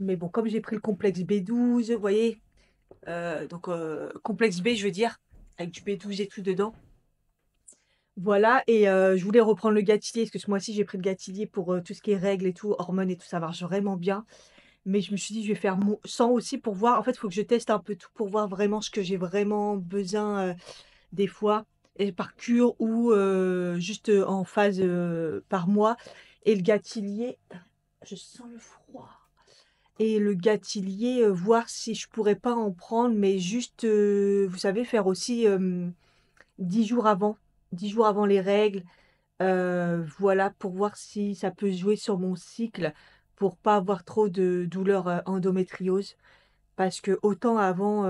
Mais bon, comme j'ai pris le complexe B12, vous voyez, donc complexe B, je veux dire, avec du B12 et tout dedans. Voilà, et je voulais reprendre le Gatilier, parce que ce mois-ci, j'ai pris le Gatilier pour tout ce qui est règles et tout, hormones et tout, ça marche vraiment bien. Mais je me suis dit, je vais faire 100 aussi pour voir. En fait, il faut que je teste un peu tout pour voir vraiment ce que j'ai vraiment besoin des fois, et par cure ou juste en phase par mois. Et le Gatilier, je sens le froid. Et le Gatilier, voir si je pourrais pas en prendre, mais juste, vous savez, faire aussi 10 jours avant, 10 jours avant les règles. Voilà, pour voir si ça peut jouer sur mon cycle. pour pas avoir trop de douleurs endométriose. Parce que autant avant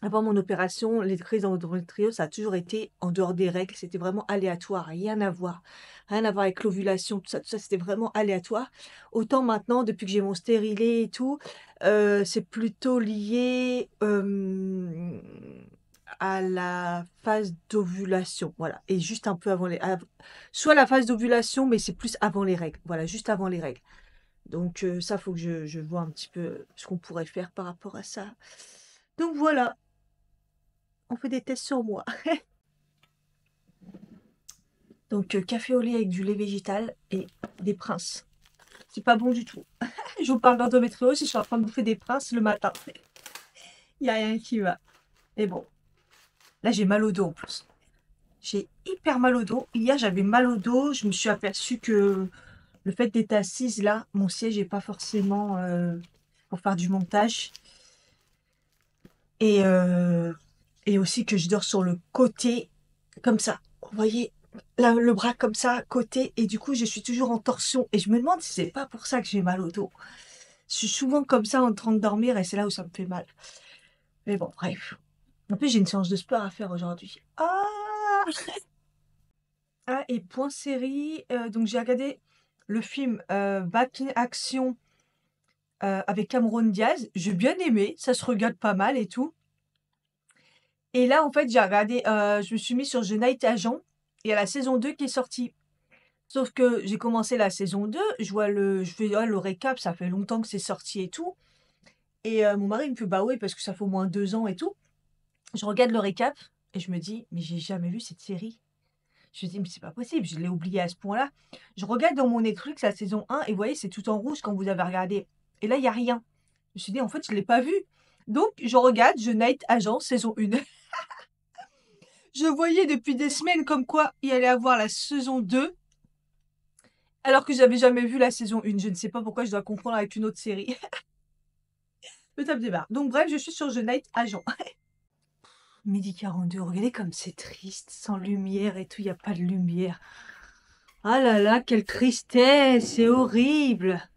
mon opération, les crises d'endométriose, ça a toujours été en dehors des règles. C'était vraiment aléatoire, rien à voir. Rien à voir avec l'ovulation, tout ça, c'était vraiment aléatoire. Autant maintenant, depuis que j'ai mon stérilet et tout, c'est plutôt lié à la phase d'ovulation. Voilà. Et juste un peu avant soit la phase d'ovulation, mais c'est plus avant les règles. Voilà, juste avant les règles. Donc ça, faut que je vois un petit peu ce qu'on pourrait faire par rapport à ça. Donc voilà, on fait des tests sur moi. Donc café au lait avec du lait végétal et des princes. C'est pas bon du tout. Je vous parle d'endométriose et je suis en train de bouffer des princes le matin. Il n'y a rien qui va. Mais bon, là j'ai mal au dos en plus. J'ai hyper mal au dos. Hier j'avais mal au dos. Je me suis aperçue que le fait d'être assise là, mon siège n'est pas forcément pour faire du montage. Et aussi que je dors sur le côté, comme ça. Vous voyez, là, le bras comme ça, côté. Et du coup, je suis toujours en torsion. Et je me demande si c'est pas pour ça que j'ai mal au dos. Je suis souvent comme ça en train de dormir et c'est là où ça me fait mal. Mais bon, bref. En plus, j'ai une séance de sport à faire aujourd'hui. Ah, et point série. Donc, j'ai regardé le film Back in Action avec Cameron Diaz. J'ai bien aimé. Ça se regarde pas mal et tout. Et là, en fait, j'ai regardé, je me suis mis sur The Night Agent. Il y a la saison 2 qui est sortie. Sauf que j'ai commencé la saison 2, je fais le récap, ça fait longtemps que c'est sorti et tout. Et mon mari me fait bah oui, parce que ça fait au moins 2 ans et tout. Je regarde le récap et je me dis, mais j'ai jamais vu cette série. Je me dis, mais c'est pas possible, je l'ai oublié à ce point-là. Je regarde dans mon Netflix la saison 1 et vous voyez, c'est tout en rouge quand vous avez regardé. Et là, il n'y a rien. Je me suis dit, en fait, je ne l'ai pas vu. Donc, je regarde The Night Agent saison 1. Je voyais depuis des semaines comme quoi il allait avoir la saison 2, alors que j'avais jamais vu la saison 1. Je ne sais pas pourquoi je dois comprendre avec une autre série. Le top des barres. Donc bref, je suis sur The Night Agent. Midi 42, regardez comme c'est triste, sans lumière et tout, il n'y a pas de lumière. Ah là là, quelle tristesse, c'est horrible.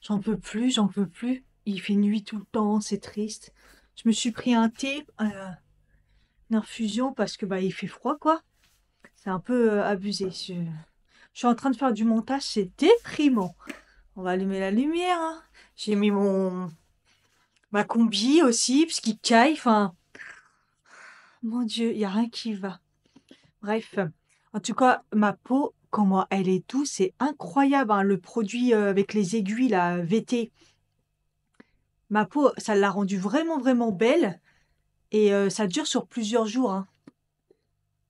J'en peux plus, j'en peux plus. Il fait nuit tout le temps, c'est triste. Je me suis pris un thé, une infusion, parce que bah il fait froid quoi. C'est un peu abusé. Je suis en train de faire du montage, c'est déprimant. On va allumer la lumière. Hein. J'ai mis ma combi aussi, parce qu'il caille. Enfin, mon Dieu, il n'y a rien qui va. Bref, en tout cas, ma peau, comment elle est douce, c'est incroyable. Hein, le produit avec les aiguilles, la VT. Ma peau, ça l'a rendue vraiment, vraiment belle. Et ça dure sur plusieurs jours. Hein.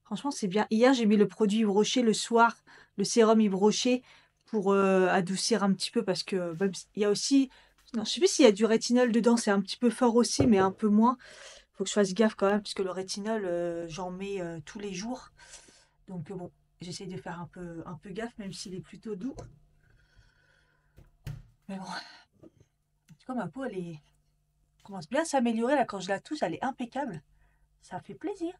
Franchement, c'est bien. Hier, j'ai mis le produit Yves Rocher le soir, le sérum Yves Rocher, pour adoucir un petit peu parce que il y a aussi, non, je sais plus s'il y a du rétinol dedans, c'est un petit peu fort aussi, mais un peu moins. Faut que je fasse gaffe quand même parce que le rétinol, j'en mets tous les jours. Donc bon, j'essaye de faire un peu gaffe, même s'il est plutôt doux. Mais bon, en tout cas, ma peau, commence bien à s'améliorer là quand je la touche, elle est impeccable. Ça fait plaisir.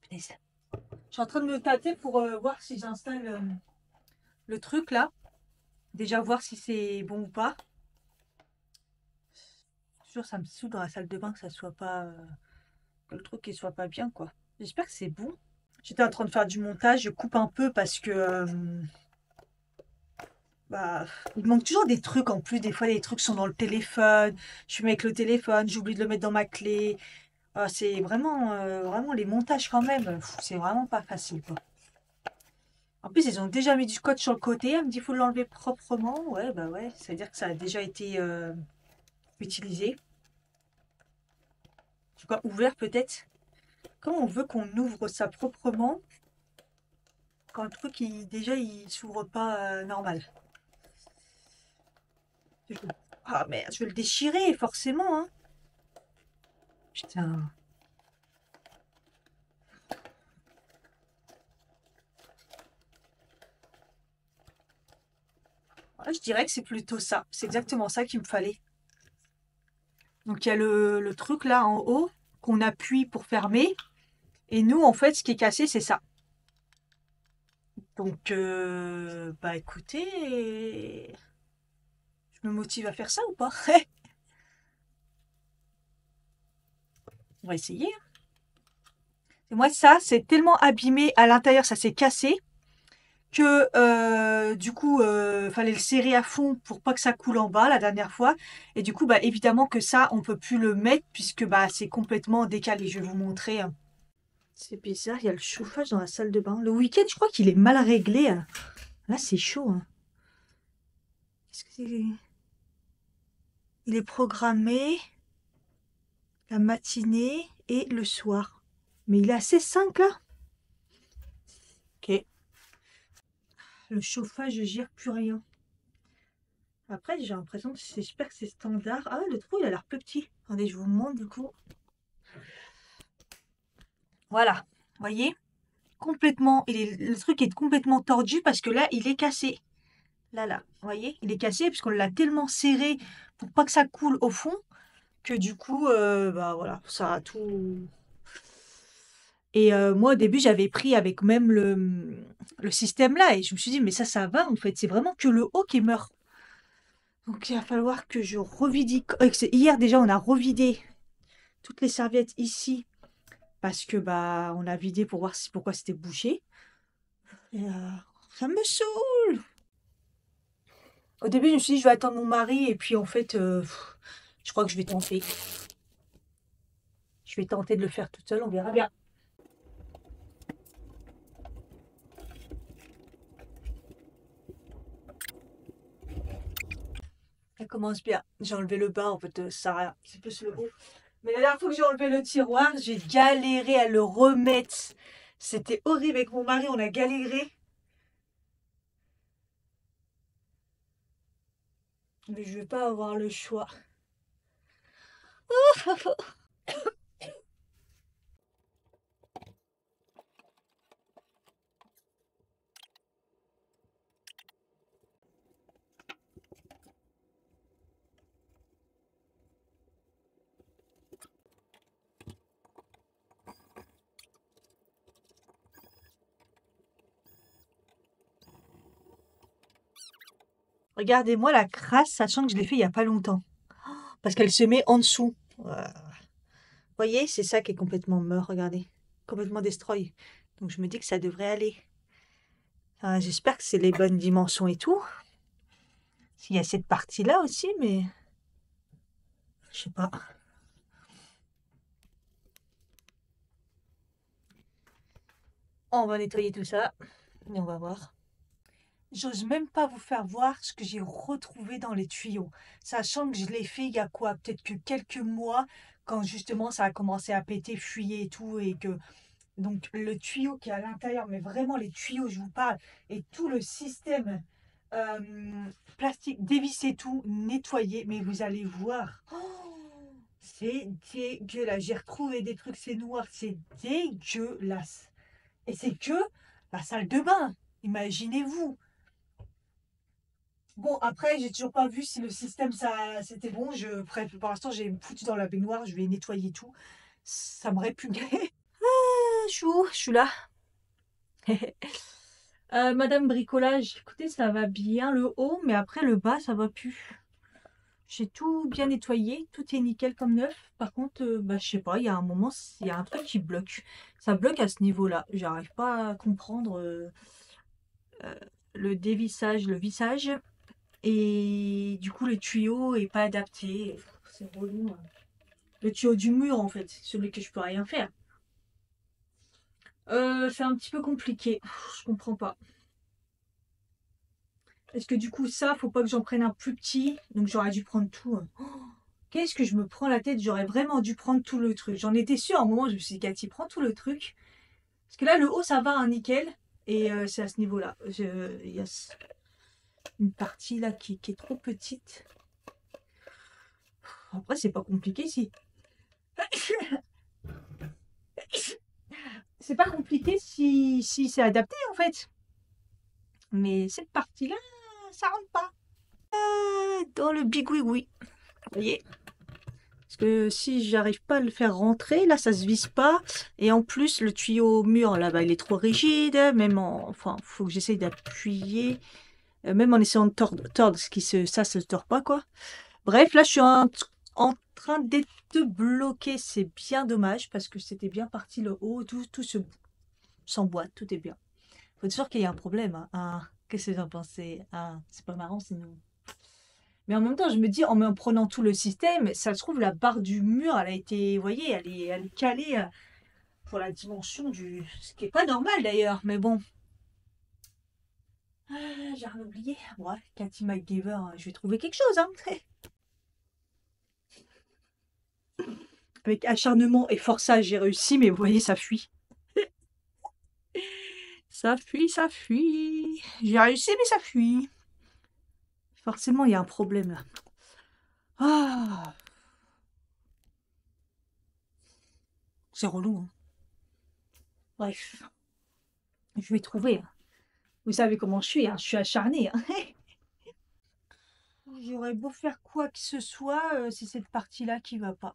Punaise. Je suis en train de me tâter pour voir si j'installe le truc là. Déjà voir si c'est bon ou pas. Toujours ça me saoule dans la salle de bain que ça soit pas. Que le truc il soit pas bien quoi. J'espère que c'est bon. J'étais en train de faire du montage, je coupe un peu parce que. Bah, il manque toujours des trucs en plus. Des fois les trucs sont dans le téléphone. Je suis avec le téléphone, j'oublie de le mettre dans ma clé. Ah, c'est vraiment, vraiment les montages quand même. C'est vraiment pas facile quoi. En plus, ils ont déjà mis du scotch sur le côté. Elle me dit, il faut l'enlever proprement. Ouais, bah ouais. Ça veut dire que ça a déjà été utilisé. En tout cas, ouvert peut-être. Comment on veut qu'on ouvre ça proprement quand le truc, déjà, il s'ouvre pas normal. Ah merde, je vais le déchirer, forcément. Hein. Putain. Ouais, je dirais que c'est plutôt ça. C'est exactement ça qu'il me fallait. Donc il y a le truc là en haut qu'on appuie pour fermer. Et nous, en fait, ce qui est cassé, c'est ça. Donc, bah écoutez, je me motive à faire ça ou pas? On va essayer, hein. Et moi, ça, c'est tellement abîmé à l'intérieur, ça s'est cassé, que du coup, fallait le serrer à fond pour pas que ça coule en bas la dernière fois. Et du coup, bah évidemment que ça, on peut plus le mettre puisque bah c'est complètement décalé. Je vais vous montrer, hein. C'est bizarre, il y a le chauffage dans la salle de bain. Le week-end, je crois qu'il est mal réglé, hein. Là, c'est chaud, hein. Qu'est-ce que c'est? Il est programmé la matinée et le soir. Mais il est assez 5 là. Ok. Le chauffage, je gère plus rien. Après, j'ai l'impression que j'espère que c'est standard. Ah, le trou, il a l'air plus petit. Attendez, je vous montre du coup. Voilà, vous voyez? Complètement, le truc est complètement tordu parce que là, il est cassé. Là, vous voyez? Il est cassé puisqu'on l'a tellement serré pour pas que ça coule au fond que du coup, bah voilà, ça a tout. Et moi, au début, j'avais pris avec même le système là et je me suis dit, mais ça va en fait, c'est vraiment que le haut qui meurt. Donc, il va falloir que je revide. Hier, déjà, on a revidé toutes les serviettes ici parce que bah on a vidé pour voir pourquoi c'était bouché. Et ça me saoule. Au début, je me suis dit, je vais attendre mon mari et puis en fait, je crois que je vais tenter. Je vais tenter de le faire toute seule, on verra bien. Ça commence bien. J'ai enlevé le bas, en fait, ça sert à rien. C'est plus le haut. Mais la dernière fois que j'ai enlevé le tiroir, j'ai galéré à le remettre. C'était horrible avec mon mari, on a galéré. Mais je vais pas avoir le choix. Regardez-moi la crasse, sachant que je l'ai fait il y a pas longtemps. Parce qu'elle se met en dessous. Vous voyez, c'est ça qui est complètement mort, regardez. Complètement destroy. Donc je me dis que ça devrait aller. Enfin, j'espère que c'est les bonnes dimensions et tout. Il y a cette partie-là aussi, mais je sais pas. On va nettoyer tout ça et on va voir. J'ose même pas vous faire voir ce que j'ai retrouvé dans les tuyaux, sachant que je l'ai fait il y a quoi, peut-être que quelques mois, quand justement ça a commencé à péter, fuyer et tout, et que donc le tuyau qui est à l'intérieur, mais vraiment les tuyaux, je vous parle, et tout le système plastique, dévissé tout, nettoyé, mais vous allez voir. Oh, c'est dégueulasse. J'ai retrouvé des trucs, c'est noir, c'est dégueulasse. Et c'est que la salle de bain, imaginez-vous. Bon, après, j'ai toujours pas vu si le système, ça, c'était bon. Pour l'instant, j'ai foutu dans la baignoire, je vais nettoyer tout. Ça me répugnait. Je suis où? Je suis là. Madame Bricolage, écoutez, ça va bien le haut, mais après le bas, ça va plus. J'ai tout bien nettoyé, tout est nickel comme neuf. Par contre, bah, je sais pas, il y a un moment, il y a un truc qui bloque. Ça bloque à ce niveau-là. J'arrive pas à comprendre le dévissage, le vissage. Et du coup, le tuyau est pas adapté. C'est relou, hein. Le tuyau du mur, en fait, celui que je peux rien faire. C'est un petit peu compliqué. Je comprends pas. Est-ce que du coup, ça, faut pas que j'en prenne un plus petit? Donc j'aurais dû prendre tout, hein. Oh, qu'est-ce que je me prends la tête? J'aurais vraiment dû prendre tout le truc. J'en étais sûre à un moment, je me suis dit, Cathy, prends tout le truc. Parce que là, le haut, ça va, hein, nickel. Et c'est à ce niveau-là. Il y a une partie là qui est trop petite. Après, c'est pas compliqué si. C'est pas compliqué si c'est adapté en fait. Mais cette partie-là, ça rentre pas. Dans le bigouigoui. Vous voyez? que si j'arrive pas à le faire rentrer, là, ça se visse pas. Et en plus, le tuyau au mur, là, bah, il est trop rigide. Même enfin, faut que j'essaye d'appuyer. Même en essayant de tordre, ça se tord pas, quoi. Bref, là, je suis en train d'être bloqué. C'est bien dommage parce que c'était bien parti le haut. Tout s'emboîte, tout est bien. Faut être sûr qu'il y a un problème, hein. Qu'est-ce que vous en pensez? C'est pas marrant sinon. Mais en même temps, je me dis, en prenant tout le système, ça se trouve, la barre du mur, elle a été, vous voyez, elle est calée pour la dimension du... Ce qui est pas normal d'ailleurs, mais bon. J'ai rien oublié. Ouais, Cathy McGiver, je vais trouver quelque chose, hein. Avec acharnement et forçage, j'ai réussi, mais vous voyez, ça fuit. Ça fuit, ça fuit. J'ai réussi, mais ça fuit. Forcément, il y a un problème là. Ah, c'est relou, hein. Bref, je vais trouver, hein. Vous savez comment je suis acharnée, hein. J'aurais beau faire quoi que ce soit, c'est cette partie-là qui va pas.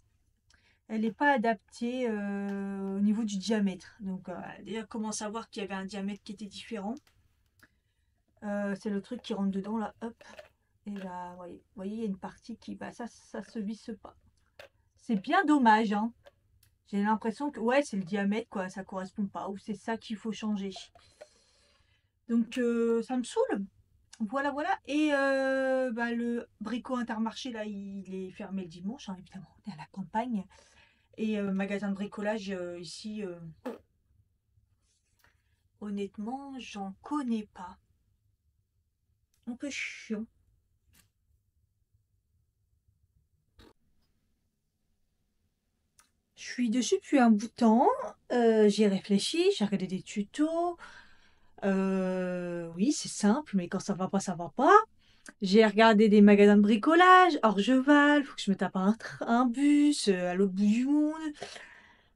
Elle n'est pas adaptée au niveau du diamètre. Donc, déjà, comment savoir qu'il y avait un diamètre qui était différent. C'est le truc qui rentre dedans, là, hop. Et là, vous voyez, il y a une partie qui va, ça se visse pas. C'est bien dommage, hein. J'ai l'impression que, ouais, c'est le diamètre, quoi, ça correspond pas. Ou c'est ça qu'il faut changer. Donc, ça me saoule. Voilà, voilà. Et le Brico Intermarché, là, il est fermé le dimanche, hein, évidemment, on est à la campagne. Et magasin de bricolage, ici, honnêtement, j'en connais pas. Un peu chiant. Je suis dessus depuis un bout de temps. J'ai réfléchi, j'ai regardé des tutos. Oui, c'est simple, mais quand ça va pas, ça va pas. J'ai regardé des magasins de bricolage, Orgeval, faut que je me tape un bus à l'autre bout du monde.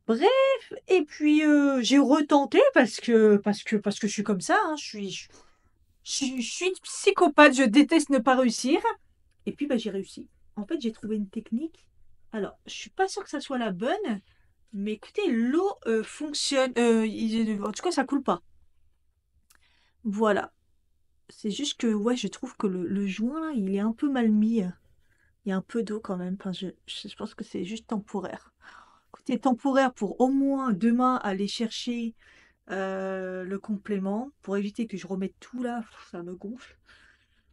Bref, et puis j'ai retenté parce que je suis comme ça, hein, je suis une psychopathe, je déteste ne pas réussir. Et puis bah, j'ai réussi. En fait, j'ai trouvé une technique. Alors, je suis pas sûre que ça soit la bonne, mais écoutez, l'eau fonctionne. En tout cas, ça coule pas. Voilà. C'est juste que ouais, je trouve que le joint là, il est un peu mal mis. Il y a un peu d'eau quand même. Enfin, je pense que c'est juste temporaire. Écoutez, temporaire pour au moins demain aller chercher le complément pour éviter que je remette tout là, ça me gonfle.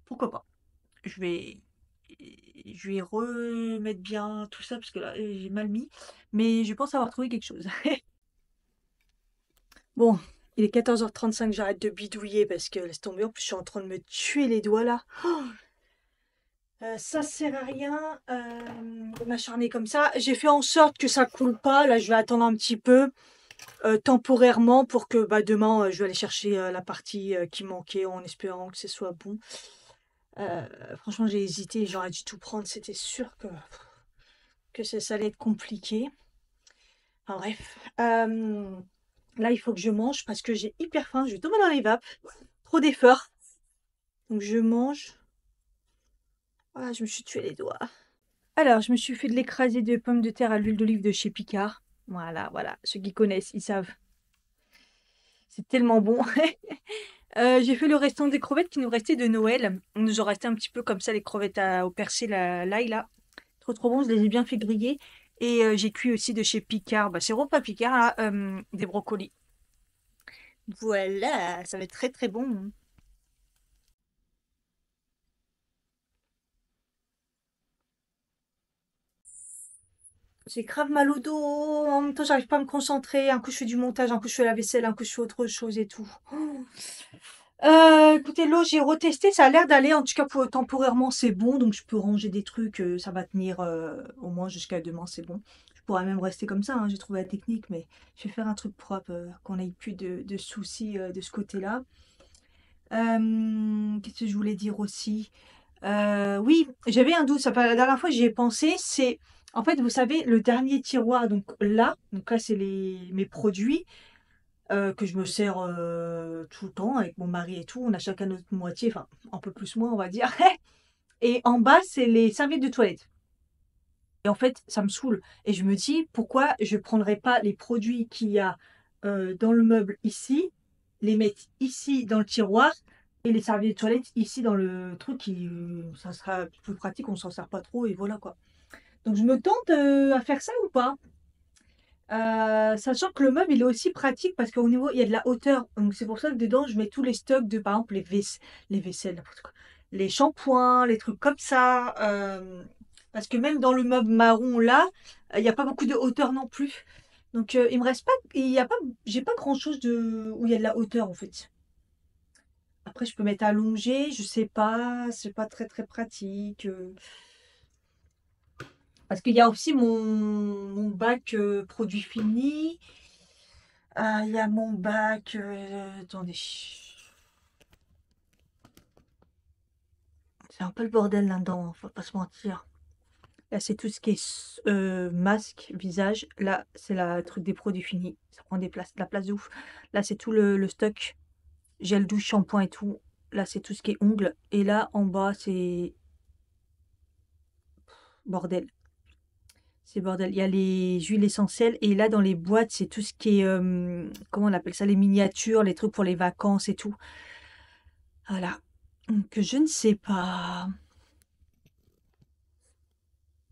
Pourquoi pas? Je vais, je vais remettre bien tout ça parce que là j'ai mal mis, mais je pense avoir trouvé quelque chose. Bon, il est 14h35, j'arrête de bidouiller parce que laisse tomber, en plus je suis en train de me tuer les doigts là. Ça sert à rien de m'acharner comme ça. J'ai fait en sorte que ça coule pas. Là, je vais attendre un petit peu temporairement pour que bah, demain, je vais aller chercher la partie qui manquait en espérant que ce soit bon. Franchement, j'ai hésité. J'aurais dû tout prendre. C'était sûr que ça allait être compliqué. Enfin bref. Là, il faut que je mange parce que j'ai hyper faim. Je vais tomber dans les vapes. Trop d'efforts. Donc, je mange. Voilà, je me suis tué les doigts. Alors, je me suis fait de l'écrasé de pommes de terre à l'huile d'olive de chez Picard. Voilà, voilà. Ceux qui connaissent, ils savent. C'est tellement bon. J'ai fait le restant des crevettes qui nous restaient de Noël. On nous en restait un petit peu comme ça, les crevettes au persil, l'ail là. Trop trop bon, je les ai bien fait griller. Et j'ai cuit aussi de chez Picard. Bah, c'est repas Picard là, des brocolis. Voilà, ça va être très très bon. J'ai grave mal au dos. En même temps, j'arrive pas à me concentrer. Un coup, je fais du montage, un coup, je fais la vaisselle, un coup, je fais autre chose et tout. Écoutez, l'eau, j'ai retesté, ça a l'air d'aller. En tout cas, temporairement, c'est bon. Donc, je peux ranger des trucs. Ça va tenir au moins jusqu'à demain, c'est bon. Je pourrais même rester comme ça, hein, j'ai trouvé la technique. Mais je vais faire un truc propre, qu'on n'ait plus de soucis de ce côté-là. Qu'est-ce que je voulais dire aussi? Oui, j'avais un doute. La dernière fois, j'y ai pensé. C'est, en fait, vous savez, le dernier tiroir. Donc là, c'est mes produits que je me sers tout le temps avec mon mari et tout. On a chacun notre moitié, enfin un peu plus moins on va dire. Et en bas c'est les serviettes de toilette. Et en fait, ça me saoule. Et je me dis, pourquoi je prendrais pas les produits qu'il y a dans le meuble ici, les mettre ici dans le tiroir et les serviettes de toilette ici dans le truc ça sera plus pratique, on s'en sert pas trop et voilà quoi. Donc je me tente à faire ça ou pas? Sachant que le meuble il est aussi pratique parce qu'au niveau il y a de la hauteur. Donc c'est pour ça que dedans je mets tous les stocks de par exemple les vaisselles, n'importe quoi. Les shampoings, les trucs comme ça. Parce que même dans le meuble marron là, il n'y a pas beaucoup de hauteur non plus. Donc il me reste pas, il y a pas, j'ai pas grand chose de où il y a de la hauteur en fait. Après je peux mettre allongé, je sais pas, c'est pas très très pratique. Parce qu'il y a aussi mon bac produit fini. Il y a mon bac. Attendez. C'est un peu le bordel là-dedans, faut pas se mentir. Là, c'est tout ce qui est masque, visage. Là, c'est la truc des produits finis. Ça prend de la place de ouf. Là, c'est tout le stock. Gel douche, shampoing et tout. Là, c'est tout ce qui est ongles. Et là, en bas, c'est bordel. C'est bordel. Il y a les huiles essentielles. Et là, dans les boîtes, c'est tout ce qui est. Comment on appelle ça? Les miniatures, les trucs pour les vacances et tout. Voilà. Donc, je ne sais pas.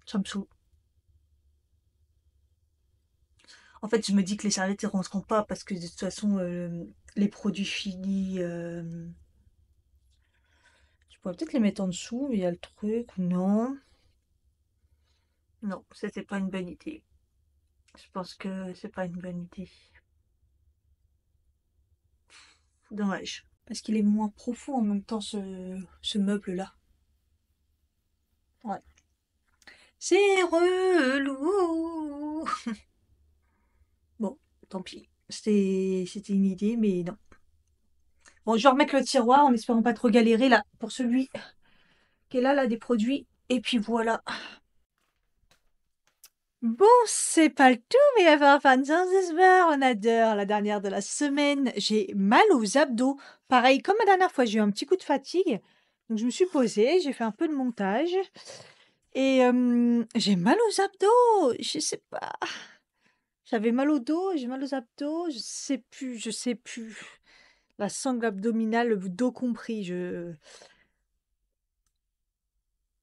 Ça me saoule. En fait, je me dis que les serviettes, ils rentreront pas parce que de toute façon, les produits finis, je pourrais peut-être les mettre en dessous, mais il y a le truc. Non. Non, c'était pas une bonne idée. Je pense que c'est pas une bonne idée. Dommage. Parce qu'il est moins profond en même temps, ce meuble-là. Ouais. C'est relou. Bon, tant pis. C'était une idée, mais non. Bon, je vais remettre le tiroir en espérant pas trop galérer là pour celui qui est là, des produits. Et puis voilà. Bon, c'est pas le tout, mais il va falloir faire une séance de sport. On adore la dernière de la semaine. J'ai mal aux abdos. Pareil, comme la dernière fois, j'ai eu un petit coup de fatigue. Donc je me suis posée, j'ai fait un peu de montage. Et j'ai mal aux abdos. Je sais pas. J'avais mal au dos, j'ai mal aux abdos. Je sais plus. La sangle abdominale, le dos compris.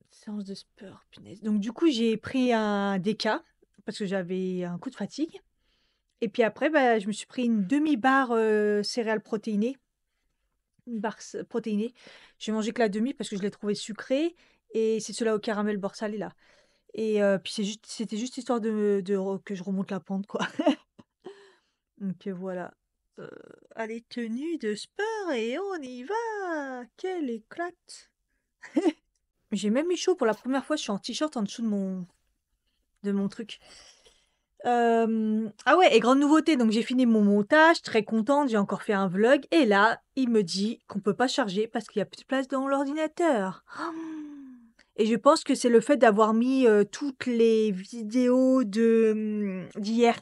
Séance de sport, punaise. Donc du coup, j'ai pris un déca parce que j'avais un coup de fatigue. Et puis après, bah, je me suis pris une demi-barre céréales protéinées. Une barre protéinée. J'ai mangé que la demi parce que je l'ai trouvée sucrée. Et c'est cela au caramel beurre salé là. Et puis c'était juste histoire que je remonte la pente, quoi. Donc voilà. Allez, tenue de sport et on y va! Quelle éclate! J'ai même eu chaud pour la première fois, je suis en t-shirt en dessous de mon truc. Ah ouais, et grande nouveauté, donc j'ai fini mon montage, très contente, j'ai encore fait un vlog, et là, il me dit qu'on peut pas charger parce qu'il y a plus de place dans l'ordinateur. Et je pense que c'est le fait d'avoir mis toutes les vidéos d'hier,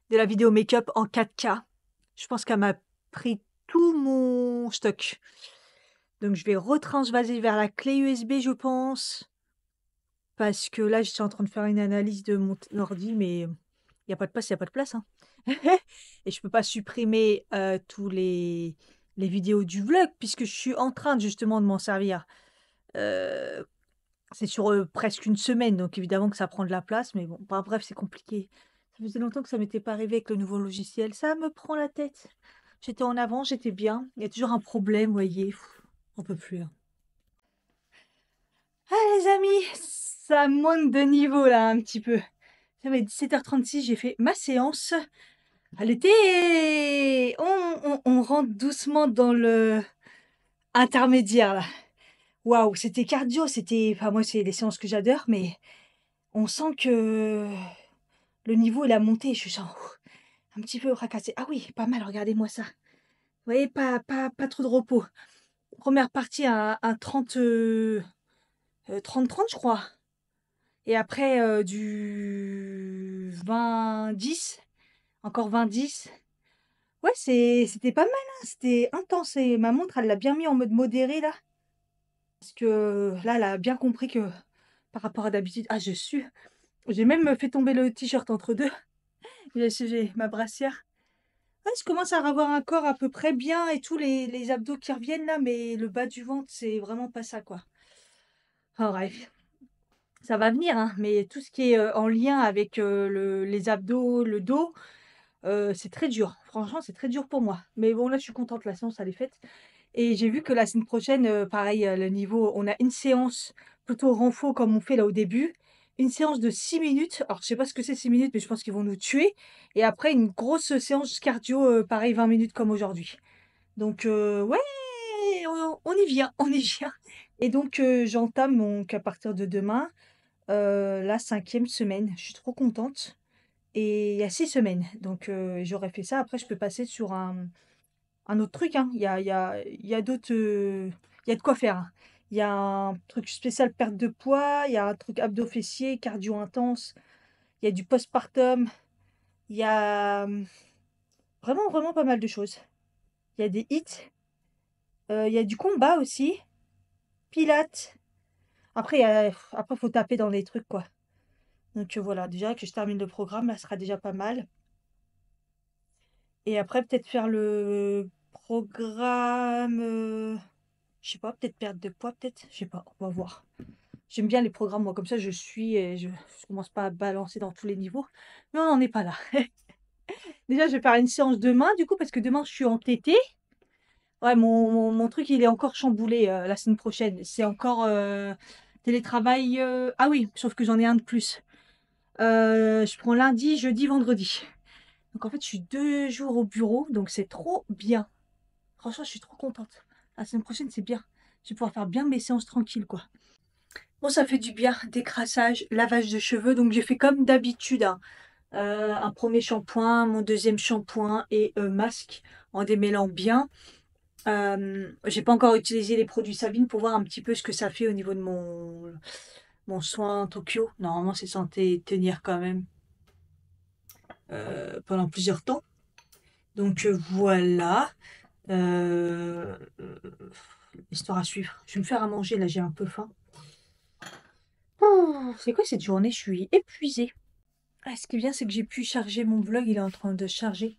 de la vidéo make-up en 4K. Je pense qu'elle m'a pris tout mon stock. Donc je vais retransvaser vers la clé USB, je pense. Parce que là, je suis en train de faire une analyse de mon ordi, mais il y a pas de place, il y a pas de place, hein. Et je peux pas supprimer tous les vidéos du vlog puisque je suis en train justement de m'en servir. Euh, c'est sur presque une semaine, donc évidemment que ça prend de la place, mais bon, bah, bref, c'est compliqué. Ça faisait longtemps que ça m'était pas arrivé avec le nouveau logiciel. Ça me prend la tête. J'étais en avant, j'étais bien. Il y a toujours un problème, vous voyez. Pff, on peut plus, hein. Ah les amis, ça monte de niveau là un petit peu. Ça va être 17h36, j'ai fait ma séance. Elle était... On rentre doucement dans le intermédiaire là. Waouh, c'était cardio, c'était... Enfin moi c'est des séances que j'adore, mais on sent que le niveau il a monté. Je sens un petit peu fracassé. Ah oui, pas mal, regardez-moi ça. Vous voyez, pas trop de repos. Première partie, un 30... 30-30 je crois. Et après, du 20-10, encore 20-10. Ouais, c'était pas mal, hein, c'était intense. Et ma montre, elle l'a bien mis en mode modéré, là. Parce que là, elle a bien compris que par rapport à d'habitude, ah, je suis. J'ai même fait tomber le t-shirt entre deux. J'ai ma brassière. Ouais, je commence à avoir un corps à peu près bien et tout, les abdos qui reviennent là, mais le bas du ventre, c'est vraiment pas ça, quoi. Enfin bref, ça va venir, hein, mais tout ce qui est en lien avec les abdos, le dos, c'est très dur. Franchement, c'est très dur pour moi. Mais bon, là, je suis contente, la séance, elle est faite. Et j'ai vu que la semaine prochaine, pareil, le niveau, on a une séance plutôt renfo comme on fait là au début. Une séance de 6 minutes. Alors, je sais pas ce que c'est 6 minutes, mais je pense qu'ils vont nous tuer. Et après, une grosse séance cardio, pareil, 20 minutes comme aujourd'hui. Donc, ouais, on y vient, on y vient. Et donc, j'entame donc à partir de demain, la 5e semaine. Je suis trop contente. Et il y a 6 semaines. Donc, j'aurais fait ça. Après, je peux passer sur un autre truc, hein. Il y a d'autres, il y a de quoi faire, hein. Il y a un truc spécial perte de poids, il y a un truc abdos fessiers, cardio intense, il y a du postpartum, il y a, vraiment, vraiment pas mal de choses. Il y a des hits, il y a du combat aussi, pilates. Après, après faut taper dans les trucs, quoi. Donc, voilà, déjà que je termine le programme, là, ce sera déjà pas mal. Et après, peut-être faire le programme, je sais pas, peut-être perte de poids, peut-être, je sais pas, on va voir. J'aime bien les programmes, moi, comme ça, je suis et je commence pas à balancer dans tous les niveaux. Mais on n'en est pas là. Déjà, je vais faire une séance demain, du coup, parce que demain, je suis en TT. Ouais, mon truc, il est encore chamboulé la semaine prochaine. C'est encore télétravail. Ah oui, sauf que j'en ai un de plus. Je prends lundi, jeudi, vendredi. Donc, en fait, je suis 2 jours au bureau, donc c'est trop bien. Franchement, je suis trop contente. La semaine prochaine, c'est bien. Je vais pouvoir faire bien mes séances tranquilles, quoi. Bon, ça fait du bien, décrassage, lavage de cheveux. Donc j'ai fait comme d'habitude, hein. Un premier shampoing, mon deuxième shampoing et masque en démêlant bien. J'ai pas encore utilisé les produits Sabine pour voir un petit peu ce que ça fait au niveau de mon soin Tokyo. Normalement, c'est censé tenir quand même pendant plusieurs temps. Donc voilà. Euh, Histoire à suivre. Je vais me faire à manger, là j'ai un peu faim. Oh, c'est quoi cette journée? Je suis épuisée. Ah, ce qui est bien, c'est que j'ai pu charger mon vlog, il est en train de charger.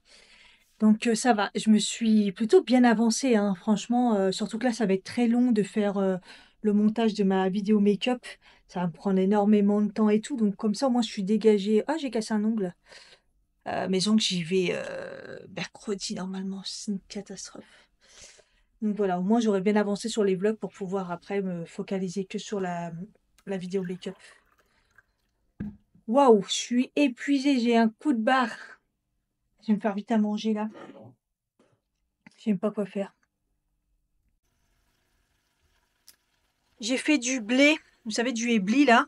Donc ça va, je me suis plutôt bien avancée, hein, franchement. Surtout que là, ça va être très long de faire le montage de ma vidéo make-up. Ça va me prendre énormément de temps et tout. Donc comme ça, moi, je suis dégagée. Ah, j'ai cassé un ongle. Mes ongles, j'y vais mercredi normalement. C'est une catastrophe. Donc voilà, au moins, j'aurais bien avancé sur les vlogs pour pouvoir après me focaliser que sur la vidéo make-up. Waouh, je suis épuisée, j'ai un coup de barre. Je vais me faire vite à manger là. Je sais même pas quoi faire. J'ai fait du blé, vous savez, du ébli là.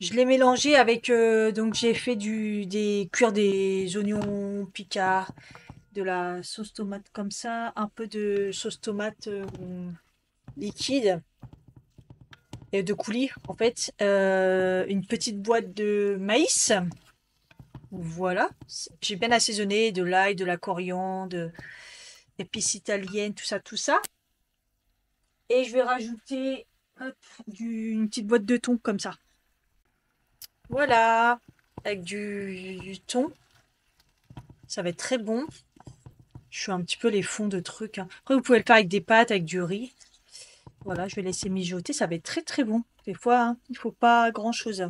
Je l'ai mélangé avec, donc j'ai fait cuire des oignons picards, de la sauce tomate comme ça, un peu de sauce tomate liquide et de coulis en fait, une petite boîte de maïs. Voilà, j'ai bien assaisonné de l'ail, de la coriandre, épices italiennes, tout ça, tout ça. Et je vais rajouter hop, une petite boîte de thon comme ça. Voilà, avec du thon. Ça va être très bon. Je fais un petit peu les fonds de trucs, hein. Après, vous pouvez le faire avec des pâtes, avec du riz. Voilà, je vais laisser mijoter. Ça va être très très bon. Des fois, hein, il faut pas grand chose.